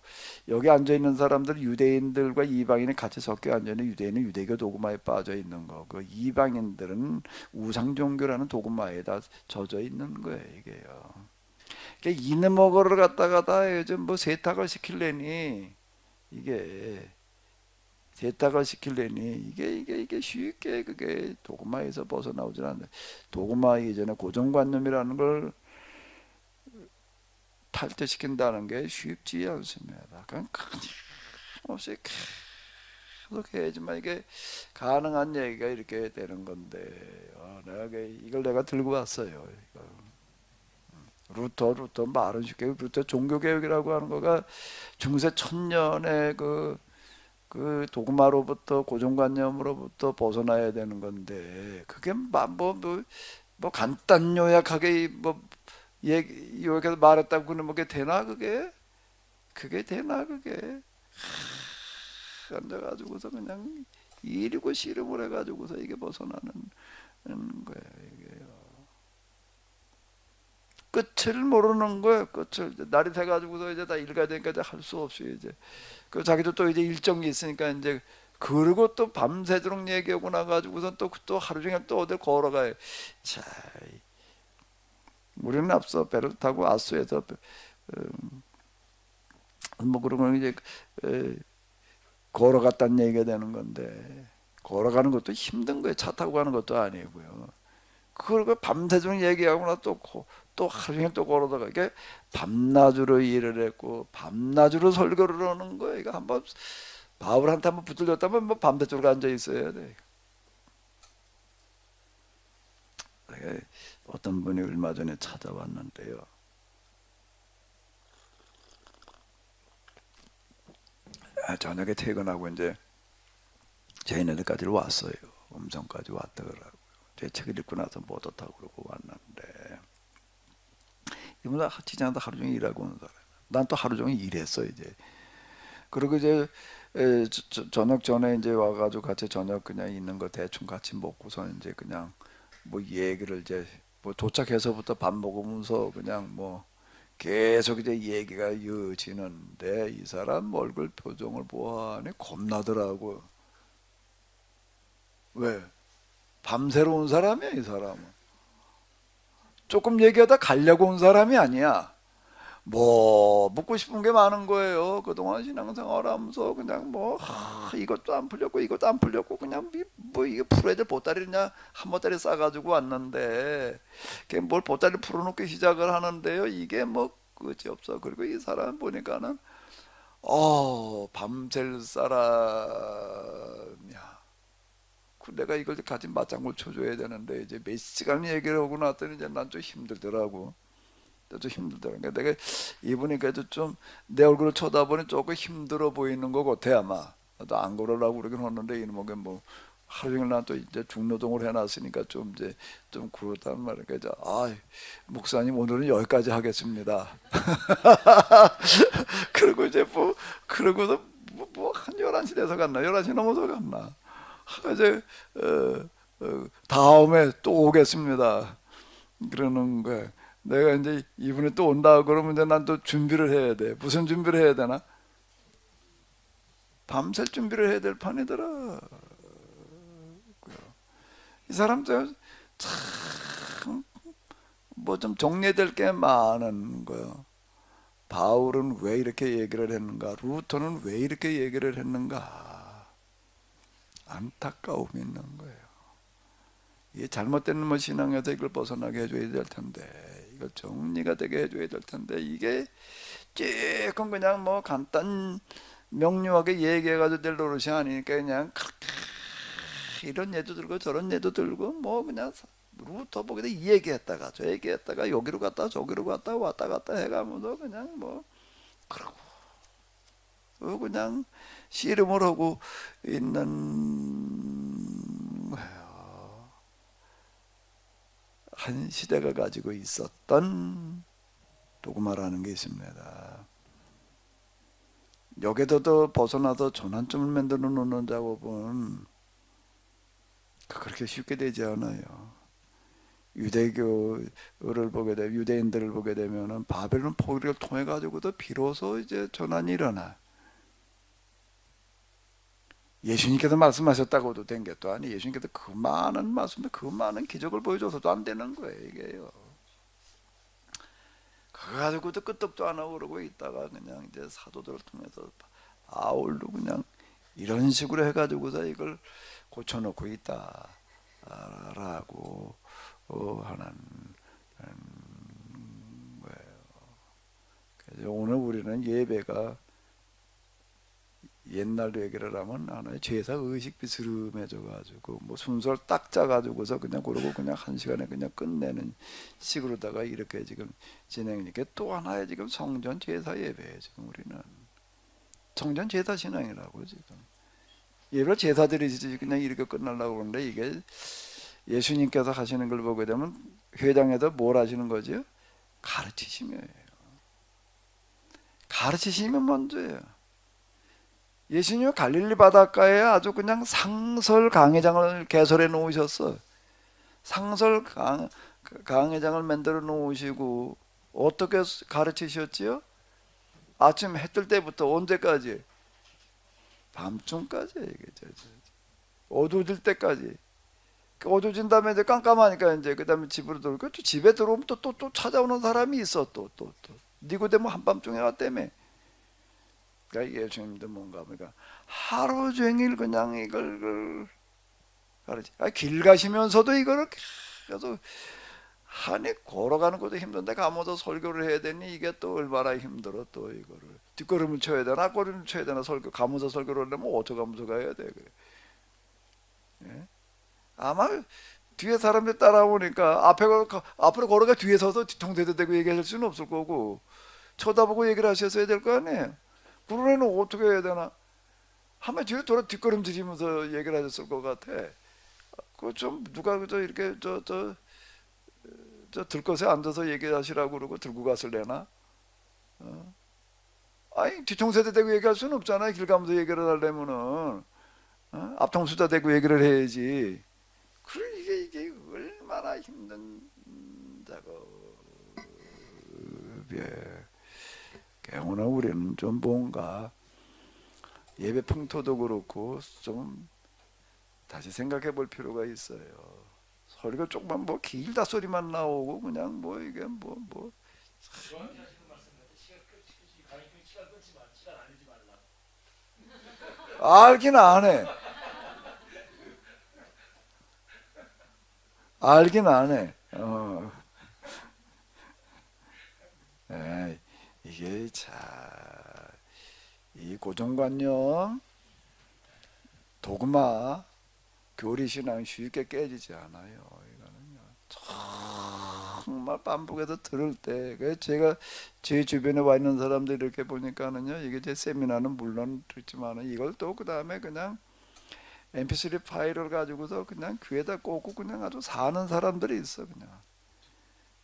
여기 앉아 있는 사람들 유대인들과 이방인이 같이 섞여 앉아 있는 유대인은 유대교 도구마에 빠져 있는 거고 이방인들은 우상 종교라는 도구마에다 젖어 있는 거예요. 이게요. 이네 먹으러 갔다가 다 요즘 뭐 세탁을 시킬래니 이게 세탁을 시킬래니 이게 쉽게 그게 도그마에서 벗어나오질 않네. 도그마 이전에 고정관념이라는 걸 탈퇴시킨다는 게 쉽지 않습니다. 그냥 없이 계속 해야지만 이게 가능한 얘기가 이렇게 되는 건데 이걸 내가 들고 왔어요. 루터 말은 쉽게 루터 종교개혁이라고 하는 거가 중세 천년의 그 도그마로부터 고정관념으로부터 벗어나야 되는 건데 그게 뭐 간단 요약하게 뭐 요약해서 말했다고 그러면 그게 되나 그게 되나 그게 앉아가지고서 그냥 일이고 씨름을 해가지고서 이게 벗어나는 거예요. 이게요. 끝을 모르는 거예요. 끝을 날이 새가지고서 이제 다 일가야 되니까 이제 할 수 없이 이제 그 자기도 또 이제 일정이 있으니까 이제 그리고 또 밤새도록 얘기하고 나가지고서 또 하루 종일 또 어딜 걸어가요. 자, 우리는 앞서 배를 타고 아수에서 뭐 그러면 이제 걸어갔다는 얘기가 되는 건데 걸어가는 것도 힘든 거예요. 차 타고 가는 것도 아니고요. 그걸 밤새도록 얘기하거나 또 하루 종일 또 걸어다가 이게 밤낮으로 일을 했고 밤낮으로 설교를 하는 거예요. 이거 한번 바울한테 한번 붙들렸다면 뭐 밤새도록 앉아 있어야 돼. 어떤 분이 얼마 전에 찾아왔는데요. 저녁에 퇴근하고 이제 저희네들까지 왔어요. 음성까지 왔더라고요. 제 책을 읽고 나서 못 좋다고 그러고 왔는데 이분은 지장도 하루 종일 일하고 오는 사람. 난 또 하루 종일 일했어 이제. 그리고 이제 저녁 전에 이제 와가지고 같이 저녁 그냥 있는 거 대충 같이 먹고서 이제 그냥 뭐 얘기를 이제 뭐 도착해서부터 밥 먹으면서 그냥 뭐 계속 이제 얘기가 이어지는데 이 사람 얼굴 표정을 보아하니 겁나더라고. 왜? 밤새러 온 사람이야 이 사람은. 조금 얘기하다 가려고 온 사람이 아니야. 뭐 묻고 싶은 게 많은 거예요. 그동안 신앙생활하면서 그냥 뭐 이것도 안 풀렸고 이것도 안 풀렸고 그냥 뭐 이게 풀어야 될 보따리냐 한 보따리 싸가지고 왔는데 뭘 보따리 풀어놓고 시작을 하는데요. 이게 뭐 끝이 없어. 그리고 이 사람 보니까는 밤샐 사람이야. 내가 이걸 같이 맞장구 쳐줘야 되는데 이제 몇 시간 얘기를 하고 나더니 이제 난 좀 힘들더라고. 좀 힘들더라고. 내가 이분이 그래도 좀 내 얼굴을 쳐다보니 조금 힘들어 보이는 것 같아 아마. 나도 안 걸으려고 그러긴 했는데 이놈에게 뭐 하루 종일 난 또 이제 중노동을 해놨으니까 좀 이제 좀 그렇단 말이야. 그래서 목사님 오늘은 여기까지 하겠습니다. 그리고 이제 뭐 그러고서 한 11시 돼서 갔나 11시 넘어서 갔나. 이제 다음에 또 오겠습니다. 그러는 거야. 내가 이제 이분이 또 온다 그러면 이제 난 또 준비를 해야 돼. 무슨 준비를 해야 되나? 밤샐 준비를 해야 될 판이더라. 이 사람들 참 뭐 좀 정리될 게 많은 거예요. 바울은 왜 이렇게 얘기를 했는가? 루터는 왜 이렇게 얘기를 했는가? 안타까움이 있는 거예요. 이게 잘못된 신앙에서 이걸 벗어나게 해줘야 될 텐데, 이걸 정리가 되게 해줘야 될 텐데, 이게 조금 그냥 뭐 간단 명료하게 얘기해가지고 될 노릇이 아니니까 그냥 이런 예도 들고 저런 예도 들고 뭐 그냥 루터 보기도 이 얘기했다가 저 얘기했다가 여기로 갔다 저기로 갔다 왔다 갔다 해가면서 그냥 뭐 그러고 그냥 씨름을 하고 있는 거예요. 한 시대가 가지고 있었던 도그마라는 게 있습니다. 여기서도 벗어나서 전환점을 만들어 놓는 작업은 그렇게 쉽게 되지 않아요. 유대교를 보게 되면 유대인들을 보게 되면은 바벨론 포로를 통해 가지고도 비로소 이제 전환이 일어나. 예수님께서 말씀하셨다고도 된 게 또 아니 예수님께서 그 많은 말씀에 그 많은 기적을 보여줘서도 안 되는 거예요 이게요. 그거 가지고도 끄떡도 안 하고 그러고 있다가 그냥 이제 사도들을 통해서 바울도 그냥 이런 식으로 해가지고서 이걸 고쳐놓고 있다라고 하는 거예요. 그래서 오늘 우리는 예배가 옛날로 얘기를 하면 하나의 제사 의식 비스름해져 가지고 뭐 순서를 딱 짜 가지고서 그냥 그러고 그냥 한 시간에 그냥 끝내는 식으로다가 이렇게 지금 진행이니까 또 하나의 지금 성전 제사 예배에 지금 우리는 성전 제사 신앙이라고 지금 예배를 제사 드리지 그냥 이렇게 끝나려고 그러는데 이게 예수님께서 하시는 걸 보게 되면 회당에서 뭘 하시는 거죠? 가르치심이에요. 가르치심이 먼저예요. 예수님은 갈릴리 바닷가에 아주 그냥 상설 강회장을 개설해 놓으셨어. 상설 강회장을 만들어 놓으시고 어떻게 가르치셨지요? 아침 해 뜰 때부터 언제까지? 밤중까지 얘기죠. 어두워질 때까지. 어두워진 다음에 이제 깜깜하니까 이제 그다음에 집으로 들어오고 또 집에 들어오면 또 찾아오는 사람이 있어 또. 니고데모 한밤중에 왔다며. 그러니까 예수님도 뭔가 그러니까 하루 종일 그냥 이걸 가르치. 길 가시면서도 이거를 계속 한에 걸어가는 것도 힘든데 가면서 설교를 해야 되니 이게 또 얼마나 힘들어 또 이거를 뒷걸음을 쳐야 되나 앞걸음을 쳐야 되나 설교 가면서 설교를 하려면 어쩌가면서 가야 돼 그래. 예? 아마 뒤에 사람들 따라오니까 앞으로 걸어가 뒤에 서서 뒤통수에도 대고 얘기할 수는 없을 거고 쳐다보고 얘기를 하셨어야 될 거 아니에요. 그런 애는 어떻게 해야 되나? 하면 뒤에 돌아 뒷걸음질이면서 얘기를 하셨을 것 같아. 그 좀 누가 저 이렇게 저 들것에 앉아서 얘기하시라고 그러고 들고 갔을래나? 아니 뒤통수에 대고 얘기할 수는 없잖아. 길 가면서 얘기를 하려면은 앞통수다 대고 얘기를 해야지. 그래 이게 얼마나 힘든 작업이에요. 오늘 우리는 좀 뭔가 예배 풍토도 그렇고 좀 다시 생각해 볼 필요가 있어요. 소리가 조금만 뭐 길다 소리만 나오고 그냥 뭐 이게 뭐 알긴 안 해. 알긴 안 해. 이게 이 고정관념, 도그마, 교리신앙 쉽게 깨지지 않아요. 이거는요. 정말 반복해서 들을 때, 제가 제 주변에 와 있는 사람들 이렇게 보니까는요, 이게 제 세미나는 물론 듣지만은 이걸 또 그 다음에 그냥 MP3 파일을 가지고서 그냥 귀에다 꽂고 그냥 아주 사는 사람들이 있어 그냥.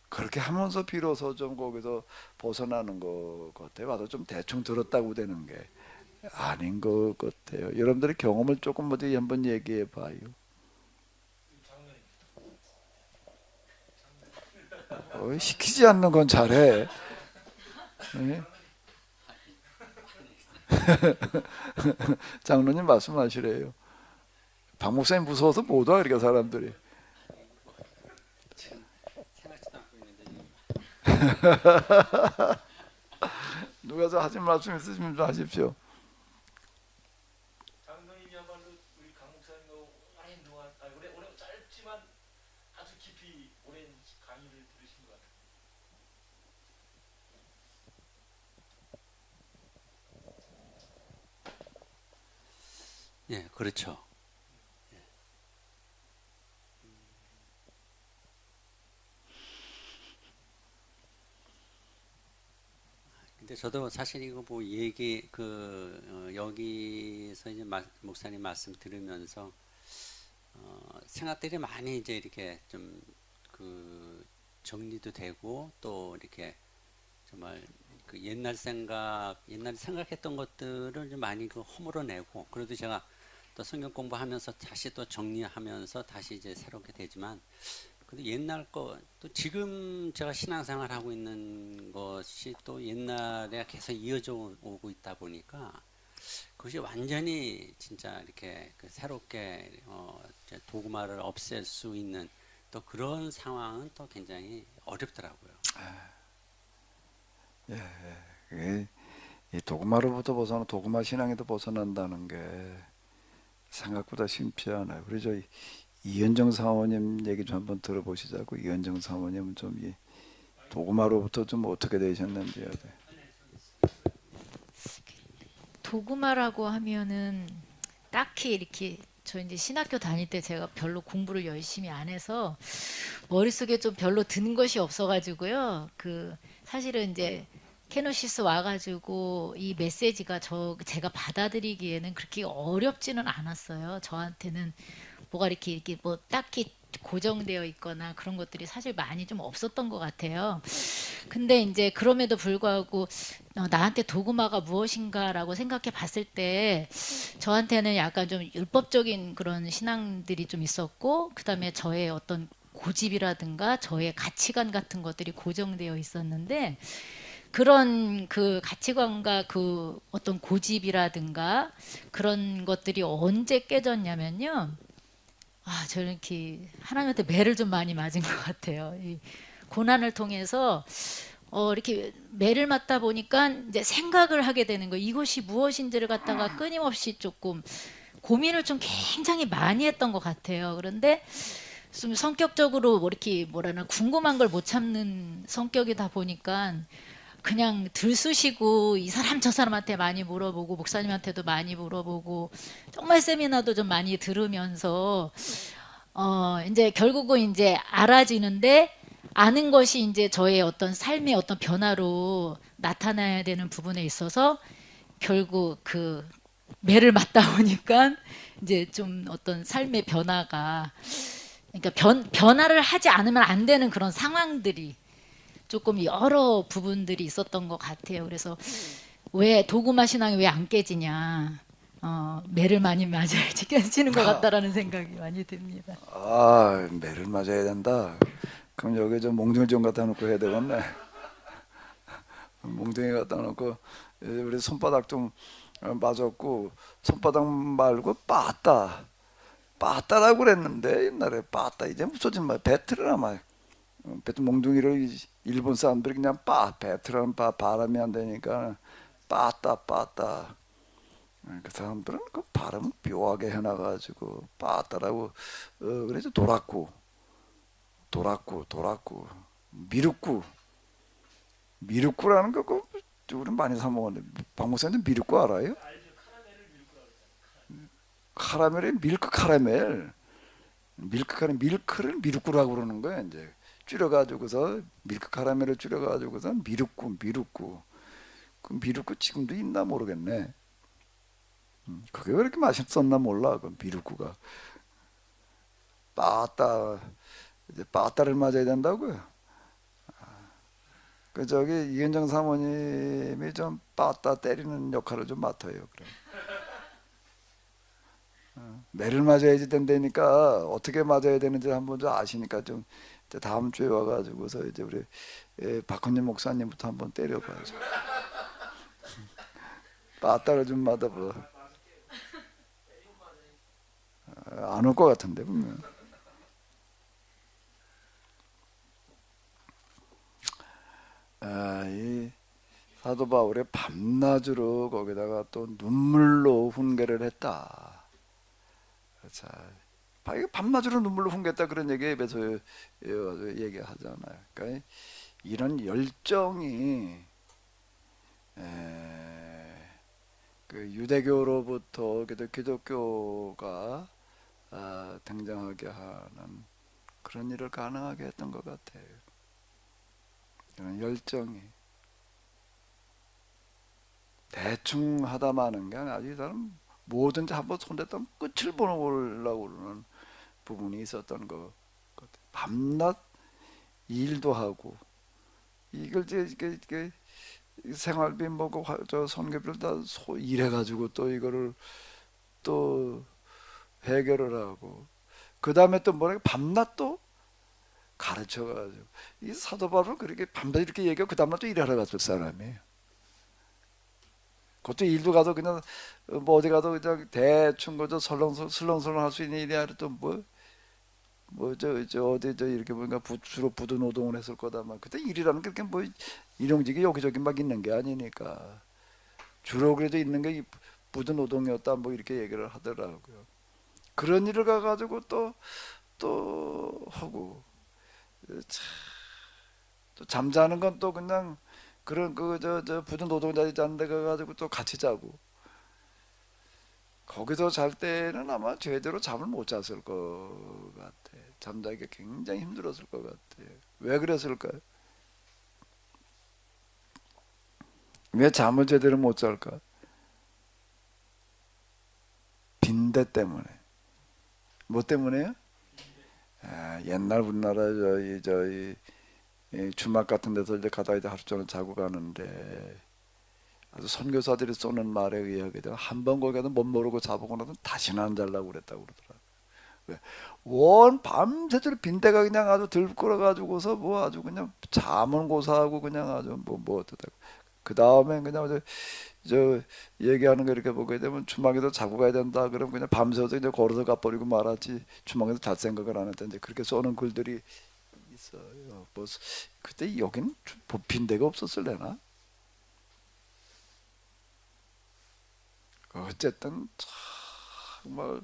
그렇게 하면서 비로소 좀 거기서 벗어나는 것 같아요. 와서 좀 대충 들었다고 되는 게 아닌 것 같아요. 여러분들의 경험을 조금 어디 한번 얘기해 봐요. 시키지 않는 건 잘해. 네? 장로님 말씀하시래요. 박 목사님 무서워서 못 와, 그러니까 사람들이. 누가 저 하신 말씀 있으시면 좀 하십시오.
장로님이야말로 우리 강 목사님하고 오랜 동안 오래 짧지만 아주 깊이 오랜 강의를 들으신 것 같아요.
예, 그렇죠. 근데 저도 사실 이거 뭐 얘기 여기서 이제 목사님 말씀 들으면서 생각들이 많이 이제 이렇게 좀 정리도 되고 또 이렇게 정말 옛날에 생각했던 것들을 좀 많이 허물어내고 그래도 제가 또 성경 공부하면서 다시 또 정리하면서 다시 이제 새롭게 되지만 근데 옛날 거 또 지금 제가 신앙생활 하고 있는 것이 또 옛날에 계속 이어져 오고 있다 보니까 그것이 완전히 진짜 이렇게 새롭게 도구마를 없앨 수 있는 또 그런 상황은 또 굉장히 어렵더라고요.
그게 이 도그마로부터 도그마 신앙에도 벗어난다는 게 생각보다 쉽지 않아요. 그래서 이현정 사모님 얘기 좀 한번 들어보시자고. 이현정 사모님은 좀 이 도그마로부터 좀 어떻게 되셨는지요.
도구마라고 하면은 딱히 이렇게 저 이제 신학교 다닐 때 제가 별로 공부를 열심히 안 해서 머릿속에 좀 별로 드는 것이 없어가지고요. 그 사실은 이제 케노시스 와가지고 이 메시지가 제가 받아들이기에는 그렇게 어렵지는 않았어요. 저한테는 뭐가 이렇게 뭐 딱히 고정되어 있거나 그런 것들이 사실 많이 좀 없었던 것 같아요. 근데 이제 그럼에도 불구하고 나한테 도구마가 무엇인가라고 생각해 봤을 때 저한테는 약간 좀 율법적인 그런 신앙들이 좀 있었고, 그다음에 저의 어떤 고집이라든가 저의 가치관 같은 것들이 고정되어 있었는데, 그런 그 가치관과 그 어떤 고집이라든가 그런 것들이 언제 깨졌냐면요. 저는 이렇게 하나님한테 매를 좀 많이 맞은 것 같아요. 이 고난을 통해서 이렇게 매를 맞다 보니까 이제 생각을 하게 되는 거. 이것이 무엇인지를 갖다가 끊임없이 조금 고민을 좀 굉장히 많이 했던 것 같아요. 그런데 좀 성격적으로 뭐 이렇게 뭐라나 궁금한 걸 못 참는 성격이다 보니까 그냥 들쑤시고 이 사람 저 사람한테 많이 물어보고 목사님한테도 많이 물어보고 정말 세미나도 좀 많이 들으면서 이제 결국은 이제 알아지는데, 아는 것이 이제 저의 어떤 삶의 어떤 변화로 나타나야 되는 부분에 있어서 결국 그 매를 맞다 보니까 이제 좀 어떤 삶의 변화가, 그러니까 변화를 하지 않으면 안 되는 그런 상황들이 조금 여러 부분들이 있었던 것 같아요. 그래서 왜 도구마 신앙이 왜 안 깨지냐, 매를 많이 맞아야지 깨지는 것 같다라는 생각이 많이 듭니다.
매를 맞아야 된다. 그럼 여기 좀 몽둥이 좀 갖다 놓고 해야 되겠네. 몽둥이 갖다 놓고 우리 손바닥 좀 맞았고, 손바닥 말고 빠따라고 그랬는데 옛날에 빠따 이제 무서진 말 배틀을 막 배틀 몽둥이를 일본 사람들이 그냥 배틀하는 발음이 안 되니까 빠따. 그 사람들은 그 발음을 묘하게 해놔가지고 빠따라고 그래서 도락구 미륵구라는 거 우리 많이 사 먹었는데 박 목사님 미륵구 알아요? 카라멜에 밀크를 미륵구라고 그러는 거야. 이제 줄여가지고서 밀크 카라멜을 줄여가지고서 미륵구. 그 미륵구 지금도 있나 모르겠네. 그게 왜 이렇게 맛있었나 몰라. 그 미륵구가 이제 빠따를 맞아야 된다고요. 그 저기 이현정 사모님이 좀 빠따 때리는 역할을 좀 맡아요. 그럼 매를 맞아야지 된다니까 어떻게 맞아야 되는지 한번 좀 아시니까 좀 이제 다음 주에 와가지고서 이제 우리 박헌님 목사님부터 한번 때려봐야죠. 빠따를 좀 맞아봐. 안 올 것 같은데 분명. 이 사도 바울의 밤낮으로 거기다가 또 눈물로 훈계를 했다. 자, 이거 밤낮으로 눈물로 훈계했다 그런 얘기 에베소에 얘기하잖아요. 그러니까 이런 열정이 그 유대교로부터 기독교가 등장하게 하는 그런 일을 가능하게 했던 것 같아요. 이런 열정이 대충 하다 마는 게 아니라 이 사람 뭐든지 한번 손댔다면 끝을 보려고 그러는 부분이 있었던 것 같아요. 밤낮 일도 하고 이걸 이제 생활비 뭐고 저 선교비를 다 일해가지고 또 이거를 또 해결을 하고 그 다음에 또 뭐라 밤낮 또 가르쳐가지고 이 사도 바울은 그렇게 밤낮 이렇게 얘기하고 그 다음날 또 일하러 갔을 사람이에요. 그것도 일도 가도 그냥 뭐 어디 가도 그냥 대충 그저 설렁설렁 할 수 있는 일이 아니라 또 뭐 뭐 저 어디 저 이렇게 보니까 주로 부두 노동을 했을 거다만 그때 일이라는 게 그렇게 뭐 일용직이 여기저기 막 있는 게 아니니까 주로 그래도 있는 게 부두 노동이었다 뭐 이렇게 얘기를 하더라고요. 그런 일을 가가지고 또 하고 참, 또 잠자는 건 또 그냥 그런 그 저 부두 노동자 자는 데 가가지고 또 같이 자고 거기서 잘 때는 아마 제대로 잠을 못 잤을 것 같아. 잠자기가 굉장히 힘들었을 것 같아. 왜 그랬을까요? 왜 잠을 제대로 못 잘까? 빈대 때문에. 뭐 때문에요? 옛날 우리나라 저희 이 주막 같은 데서 이제 가다 이제 하루 종일 자고 가는데 아주 선교사들이 쏘는 말에 의하게 되면 한 번 거기 가서 못 모르고 자보고 나서 다시는 안 자려고 그랬다고 그러더라고요. 왜? 원 밤새도록 빈대가 그냥 아주 들끓어 가지고서 뭐 아주 그냥 잠은 고사하고 그냥 아주 뭐 어쩌다. 그 다음에 그냥 저 얘기하는 거 이렇게 보게 되면 주막에서 자고 가야 된다. 그럼 그냥 밤새워서 이제 걸어서 가버리고 말았지. 주막에서 잘 생각을 안 했던데 그렇게 써는 글들이 있어요. 뭐 그때 여긴 빈대가 없었을래나? 어쨌든 정말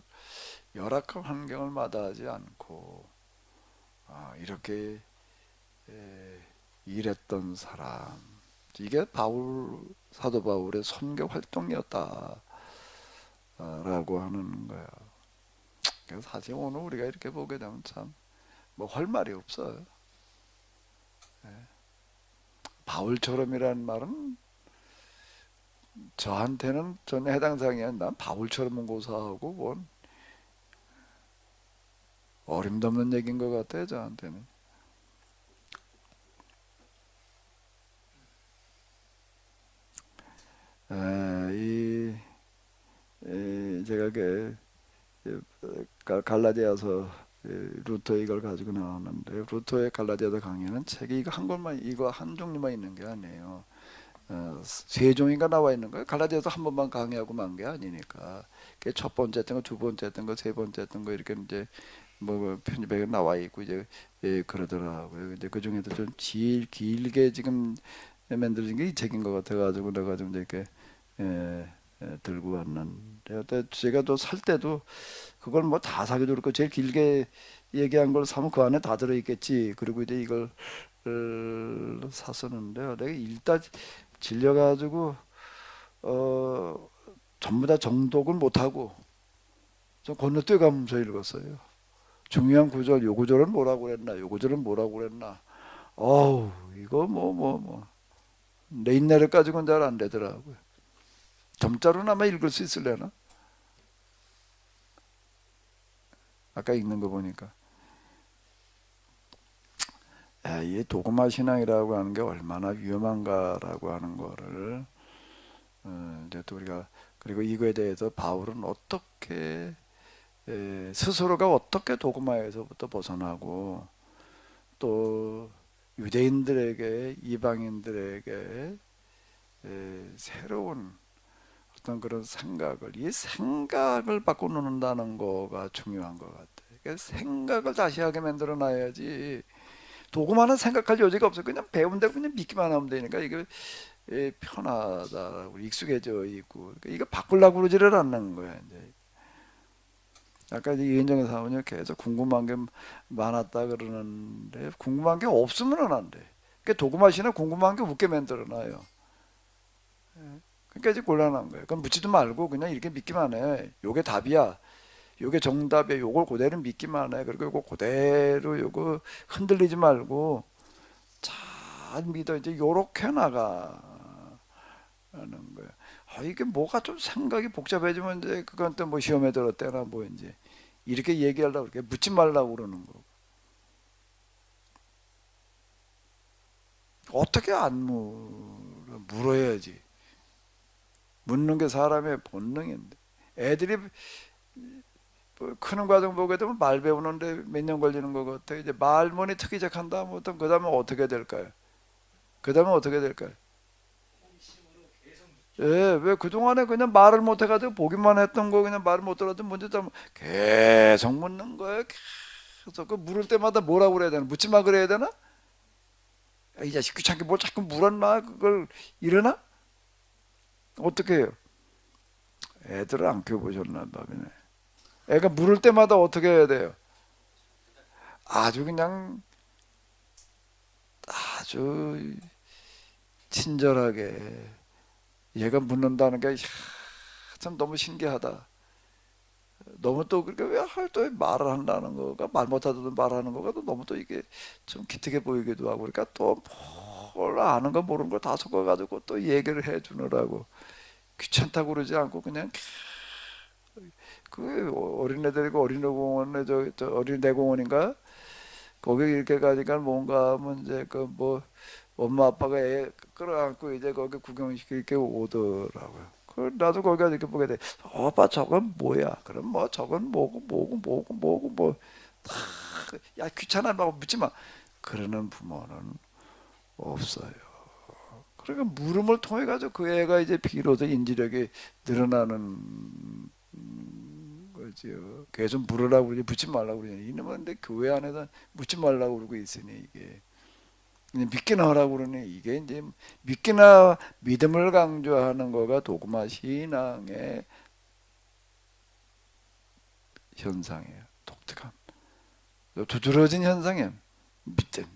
열악한 환경을 마다하지 않고 이렇게 일했던 사람 이게 사도 바울의 선교 활동이었다라고 하는 거야. 그래서 사실 오늘 우리가 이렇게 보게 되면 참 뭐 할 말이 없어요. 바울처럼이라는 말은 저한테는 전혀 해당 사항이 아니라 난 바울처럼은 고사하고 뭔 어림도 없는 얘기인 것 같아요. 저한테는. 제가 갈라디아서 루터 이걸 가지고 나왔는데 루터의 갈라디아서 강의는 책이 이거 한 권만 이거 한 종류만 있는 게 아니에요. 세 종인가 나와 있는 거예요. 갈라디아서 한 번만 강의하고 만 게 아니니까. 첫 번째 했던 거, 두 번째 했던 거, 세 번째 했던 거 이렇게 이제 뭐 편집에 나와 있고 이제 그러더라고요. 이제 그 중에도 좀 제일 길게 지금 만들어진 게 이 책인 것 같아가지고 내가 좀 이렇게 들고 왔는데 제가 또 살 때도 그걸 뭐 다 사기도 그렇고 제일 길게 얘기한 걸 사면 그 안에 다 들어있겠지. 그리고 이제 이걸 샀었는데요. 내가 읽다 질려가지고 전부 다 정독을 못하고 좀 건너뛰어가면서 읽었어요. 중요한 구절, 요 구절은 뭐라고 그랬나, 요 구절은 뭐라고 그랬나. 어우, 이거 내 인내를 가지고는 잘 안 되더라고요. 점자로는 아마 읽을 수 있을래나? 아까 읽는 거 보니까. 이 도그마 신앙이라고 하는 게 얼마나 위험한가라고 하는 거를 이제 또 우리가 그리고 이거에 대해서 바울은 어떻게 스스로가 어떻게 도그마에서부터 벗어나고 또 유대인들에게 이방인들에게 새로운 어떤 그런 이 생각을 바꿔놓는다는 거가 중요한 것 같아요. 그러니까 생각을 다시 하게 만들어 놔야지 도구만은 생각할 여지가 없어요. 그냥 배운 대로 그냥 믿기만 하면 되니까 이게 편하다고 익숙해져 있고 그러니까 이거 바꾸려고 그러지를 않는 거야. 이제 아까 이은정의 사모님 계속 궁금한 게 많았다 그러는데 궁금한 게 없으면 안 돼. 그러니까 도구마시는 궁금한 게 웃게 만들어 놔요. 그러니까 이제 곤란한 거예요. 그럼 묻지도 말고 그냥 이렇게 믿기만 해. 요게 답이야. 요게 정답이야. 요걸 그대로 믿기만 해. 그리고 요거 그대로 요거 흔들리지 말고 잘 믿어. 이제 요렇게 나가는 거예요. 이게 뭐가 좀 생각이 복잡해지면 이제 그건 또 뭐 시험에 들었대나 뭐 이제 이렇게 얘기하려고 그렇게 묻지 말라고 그러는 거고. 어떻게 안 물어야지. 묻는 게 사람의 본능인데 애들이 크는 과정 보게 되면 말 배우는데 몇 년 걸리는 것 같아요. 이제 말문이 트기 시작한다 하면 그 다음에 어떻게 될까요? 그 다음에 어떻게 될까요? 왜 그동안에 그냥 말을 못해가지고 보기만 했던 거 그냥 말을 못 들어도 문제도 계속 묻는 거예요. 그래서 그 물을 때마다 뭐라고 그래야 되나? 묻지 마 그래야 되나? 야, 이 자식 귀찮게 뭘 자꾸 물었나? 그걸 일어나? 어떻게 해요? 애들을 안 키워보셨나 봐네. 애가 물을 때마다 어떻게 해야 돼요? 아주 그냥 아주 친절하게 얘가 묻는다는 게 참 너무 신기하다. 너무 또 그렇게 또 말을 한다는 거가 말 못하던 말하는 거가 또 너무 또 이게 좀 기특해 보이기도 하고 그러니까 또 뭘 아는 거 모르는 거 다 섞어가지고 또 얘기를 해주느라고 귀찮다고 그러지 않고 그냥 그 어린애들이고 어린이공원에 저 어린이대공원인가 거기 이렇게 가니까 뭔가 하면 이제 그 뭐 엄마 아빠가 애 끌어안고 이제 거기 구경시키게 오더라고요. 그 나도 거기 가서 이렇게 보게 돼. 아빠 저건 뭐야? 그럼 뭐 저건 뭐고 뭐 야 귀찮아 막 묻지 마. 그러는 부모는 없어요. 그러니까 물음을 통해 가지고 그 애가 이제 비로소 인지력이 늘어나는 거지요. 계속 물으라고 그러지 묻지 말라고 그러냐. 이놈은 근데 교회 안에서 묻지 말라고 그러고 있으니 이게 그냥 믿기나 하라고 그러니 이게 이제 믿기나 믿음을 강조하는 거가 도그마 신앙의 현상이에요. 독특한 두드러진 현상이에요.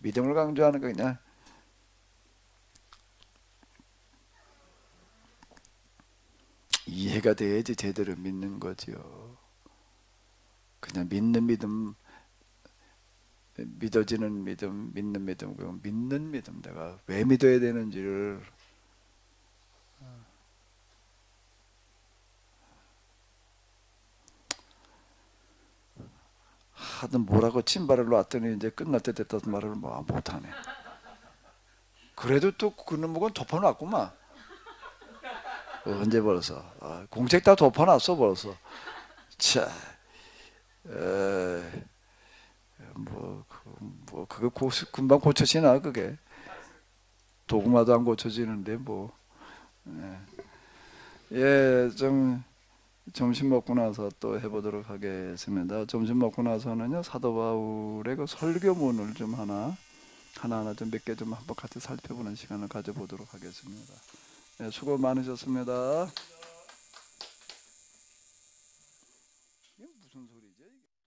믿음을 강조하는 거 그냥 이해가 돼야지 제대로 믿는 거지요. 그냥 믿는 믿음, 믿어지는 믿음, 믿는 믿음, 그건 믿는 믿음. 내가 왜 믿어야 되는지를 하든 뭐라고 침발을 놨더니 이제 끝날 때 됐다는 말을 뭐 못하네. 그래도 또 그놈은 덮어놨구만. 언제 벌써 공책 다 덮어놨어 벌써. 자, 그거 금방 고쳐지나 그게. 도구마도 안 고쳐지는데 뭐. 예, 좀 점심 먹고 나서 또 해보도록 하겠습니다. 점심 먹고 나서는요 사도 바울의 그 설교문을 좀 하나하나 좀 몇 개 좀 한번 같이 살펴보는 시간을 가져보도록 하겠습니다. 예, 수고 많으셨습니다.